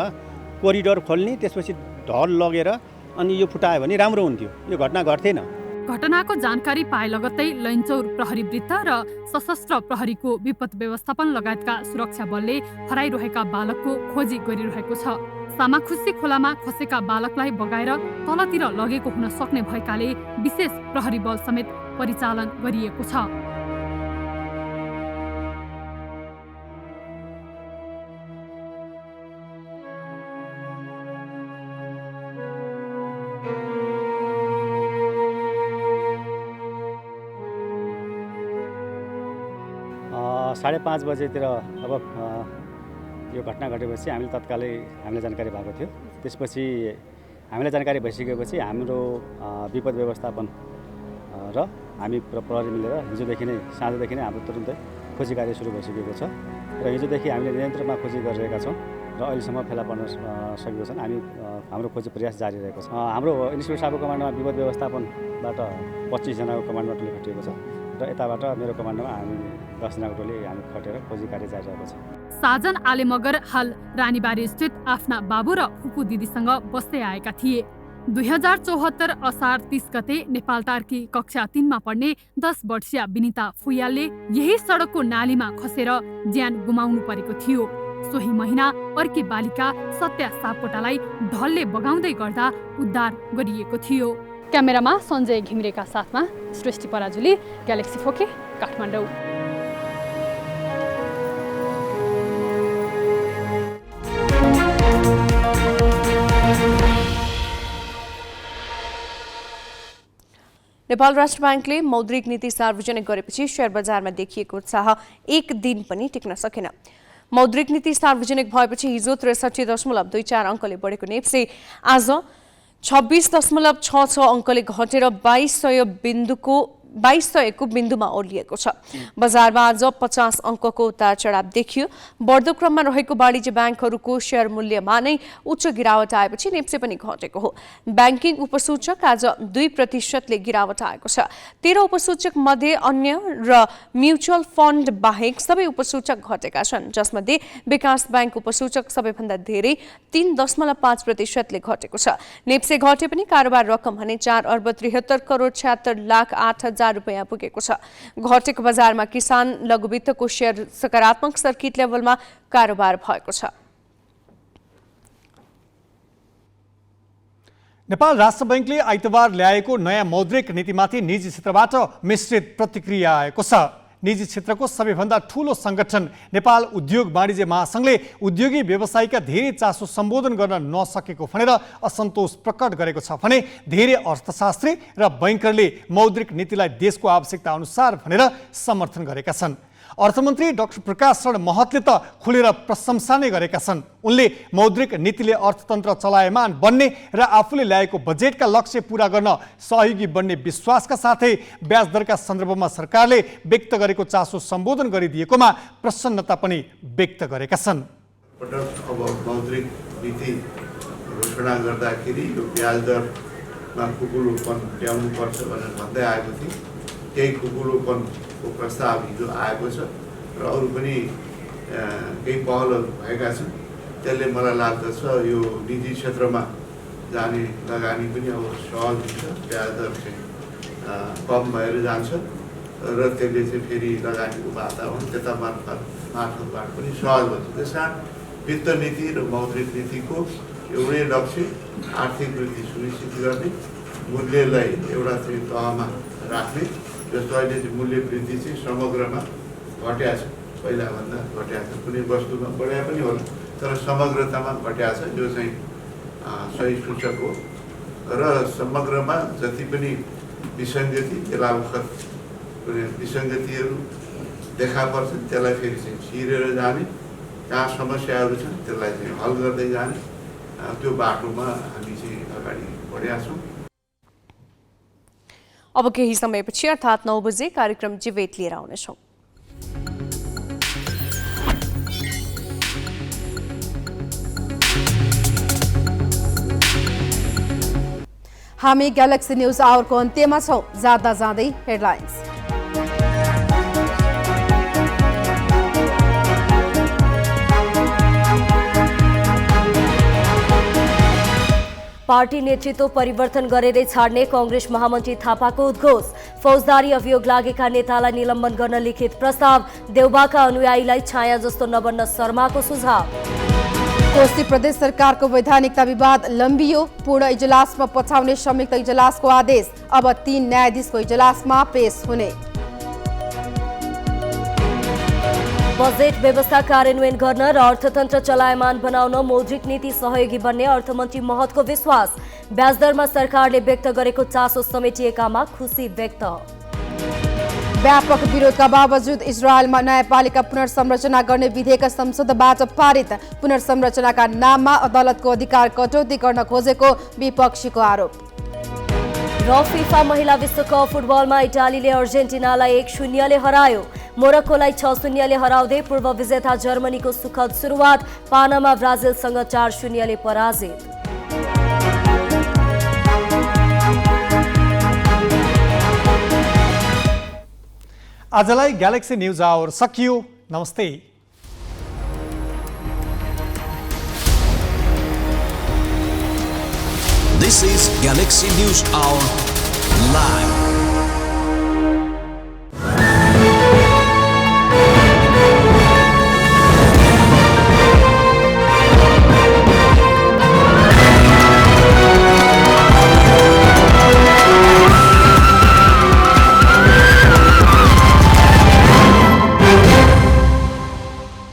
कोरिडोर खोल्ने, त्यसपछि ढल लगेर अनि यो फुटायो भने राम्रो हुन्थ्यो। यो घटना घट्थेन। घटनाको जानकारी पाए लगत्तै लैनचौर प्रहरी वृत्त र सशस्त्र प्रहरीको विपद व्यवस्थापन लगायतका सुरक्षा बलले हराइरहेका बालकको खोजी गरिरहेको छ। सामाखुसी खोलामा खसेका बालकलाई बगाएर तलतिर लगेको हुन सक्ने भएकाले विशेष प्रहरी बल समेत परिचालन गरिएको छ। साढे 5 बजेतिर अब यो घटना घटेपछि हामीले तत्कालै हामीलाई जानकारी भएको थियो। त्यसपछि हामीलाई जानकारी भइसकेपछि हाम्रो विपद व्यवस्थापन र हामी प्रहरी मिलेर हिजोदेखि नै साँझदेखि नै हाम्रो तुरुन्तै खोजी कार्य सुरु भइसकेको छ र हिजोदेखि हामीले निरन्तरमा खोजी गरिरहेका छौँ र अहिलेसम्म फेला पर्न सकेको छन्। हाम्रो खोजी प्रयास जारी रहेको छ। हाम्रो इन्सपेक्टर साहबको कमान्डमा विपद व्यवस्थापनबाट 25 जनाको कमान्डमा टोली खटिएको छ र यताबाट मेरो कमान्डमा हामी 10 जनाको टोली हामी खटेर खोजी कार्य जारी रहेको छ। साजन आले मगर हाल रानीबारी स्थित आफ्ना बाबु र फुपू दिदीसँग बस्दै आएका थिए। 2074 असार 30 गते नेपालटारकी कक्षा 3 मा पढ्ने 10 वर्षीय विनिता फुयालले यही सडकको नालीमा खसेर ज्यान गुमाउनु परेको थियो। सोही महिना अर्की बालिका सत्या सापकोटालाई ढलले बगाउँदै गर्दा उद्धार गरिएको थियो। क्यामेरामा सञ्जय घिमिरेका साथमा सृष्टि पराजुली, ग्यालेक्सी फोके, काठमाडौँ। नेपाल राष्ट्र ब्याङ्कले मौद्रिक नीति सार्वजनिक गरेपछि शेयर बजारमा देखिएको उत्साह एक दिन पनि टिक्न सकेन। मौद्रिक नीति सार्वजनिक भएपछि हिजो 63.24 अङ्कले बढेको नेप्से आज 26.66 अङ्कले घटेर 2200 को बिन्दुमा ओर्लिएको छ। बजारमा आज 50 अङ्कको उतार चढाव देखियो। बढ्दो क्रममा रहेको वाणिज्य ब्याङ्कहरूको शेयर मूल्यमा नै उच्च गिरावट आएपछि नेप्से पनि घटेको हो। ब्याङ्किङ उपसूचक आज 2% गिरावट आएको छ। 13 उपसूचक मध्ये अन्य र म्युचुअल फन्ड बाहेक सबै उपसूचक घटेका छन्, जसमध्ये विकास ब्याङ्क उपसूचक सबैभन्दा धेरै 3.5% घटेको छ। नेप्से घटे पनि कारोबार रकम भने 4,73,76,08,000 रुपैयाँ पुगेको छ। घटेको बजारमा किसान लघुवित्तको शेयर सकारात्मक सर्किट लेभलमा कारोबार भएको छ। नेपाल राष्ट्र बैंकले आइतबार ल्याएको नयाँ मौद्रिक नीतिमाथि निजी क्षेत्रबाट मिश्रित प्रतिक्रिया आएको छ। निजी क्षेत्रको सबैभन्दा ठूलो संगठन नेपाल उद्योग वाणिज्य महासंघले उद्योगी व्यवसायीका धेरै चासो सम्बोधन गर्न नसकेको भनेर असन्तोष प्रकट गरेको छ भने धेरै अर्थशास्त्री र बैंकरले मौद्रिक नीतिलाई देशको आवश्यकता अनुसार भनेर समर्थन गरेका छन्। अर्थमन्त्री डाक्टर प्रकाश शरण महतले त खुलेर प्रशंसा नै गरेका छन्। उनले मौद्रिक नीतिले अर्थतन्त्र चलायमान बन्ने र आफूले ल्याएको बजेटका लक्ष्य पूरा गर्न सहयोगी बन्ने विश्वासका साथै ब्याज दरका सन्दर्भमा सरकारले व्यक्त गरेको चासो सम्बोधन गरिदिएकोमा प्रसन्नता पनि व्यक्त गरेका छन्। अब मौद्रिक नीति घोषणा गर्दाखेरि यो ब्याज दरमा खुकुलोपन ल्याउनुपर्छ भनेर भन्दै आएको थिए। केही खुकुलोपनको प्रस्ताव हिजो आएको छ र अरू पनि केही पहलहरू भएका छन्। त्यसले मलाई लाग्दछ यो निजी क्षेत्रमा जाने लगानी पनि अब सहज हुन्छ, ब्याज दर चाहिँ कम भएर जान्छ र त्यसले चाहिँ फेरि लगानीको वातावरण त्यता मार्फतबाट पनि सहज हुन्छ। त्यस कारण वित्त नीति र मौद्रिक नीतिको एउटै लक्ष्य आर्थिक वृद्धि सुनिश्चित गर्ने, मूल्यलाई एउटा चाहिँ तहमा राख्ने। जस्तो अहिले चाहिँ मूल्य वृद्धि चाहिँ समग्रमा घट्या छ, पहिलाभन्दा घट्या छ, कुनै वस्तुमा बढ्या पनि होला तर समग्रतामा घट्या छ। यो चाहिँ सही सूचक हो र समग्रमा जति पनि विसङ्गति बेलाबखत विसङ्गतिहरू देखा पर्छन् त्यसलाई फेरि चाहिँ छिरेर जाने, कहाँ समस्याहरू छन् त्यसलाई चाहिँ हल गर्दै जाने, त्यो बाटोमा हामी चाहिँ अगाडि बढेका छौँ। अब केही समयपछि अर्थात् 9 बजे कार्यक्रम जीवेत लिएर आउनेछौँ। हामी ग्यालेक्सी न्यूज आवरको अन्त्यमा छौँ। जाँदा जाँदै हेडलाइन्स। पार्टी नेतृत्व परिवर्तन गरेरै छाड्ने कांग्रेस महामन्त्री थापाको उद्घोष। फौजदारी अभियोग लागेका नेतालाई निलम्बन गर्न लिखित प्रस्ताव। देउबाका अनुयायीलाई छाया जस्तो नबन्न शर्माको सुझाव। कोशी प्रदेश सरकारको वैधानिकता विवाद लम्बियो। पूर्ण इजलासमा पछाउने संयुक्त इजलासको आदेश। अब 3 न्यायाधीशको इजलासमा पेश हुने। बजेट व्यवस्था कार्यान्वयन गर्न र अर्थतन्त्र चलायमान बनाउन मौद्रिक नीति सहयोगी बन्ने अर्थमन्त्री महतको विश्वास। ब्याजदरमा सरकारले व्यक्त गरेको चासो समेटिएकामा खुसी व्यक्त। व्यापक विरोधका बावजुद इजरायलमा न्यायपालिका पुनर्संरचना गर्ने विधेयक संसदबाट पारित। पुनर्संरचनाका नाममा अदालतको अधिकार कटौती गर्न खोजेको विपक्षीको आरोप। र फिफा महिला विश्वकप फुटबलमा इटालीले अर्जेन्टिनालाई 1-0 हरायो। मोरक्कोलाई 6-0 हराउँदै पूर्व विजेता जर्मनीको सुखद सुरुवात। पानामा ब्राजिलसँग 4-0 पराजित। आजलाई ग्यालेक्सी न्यूज आवर सकियो। नमस्ते। This is Galaxy News Hour Live.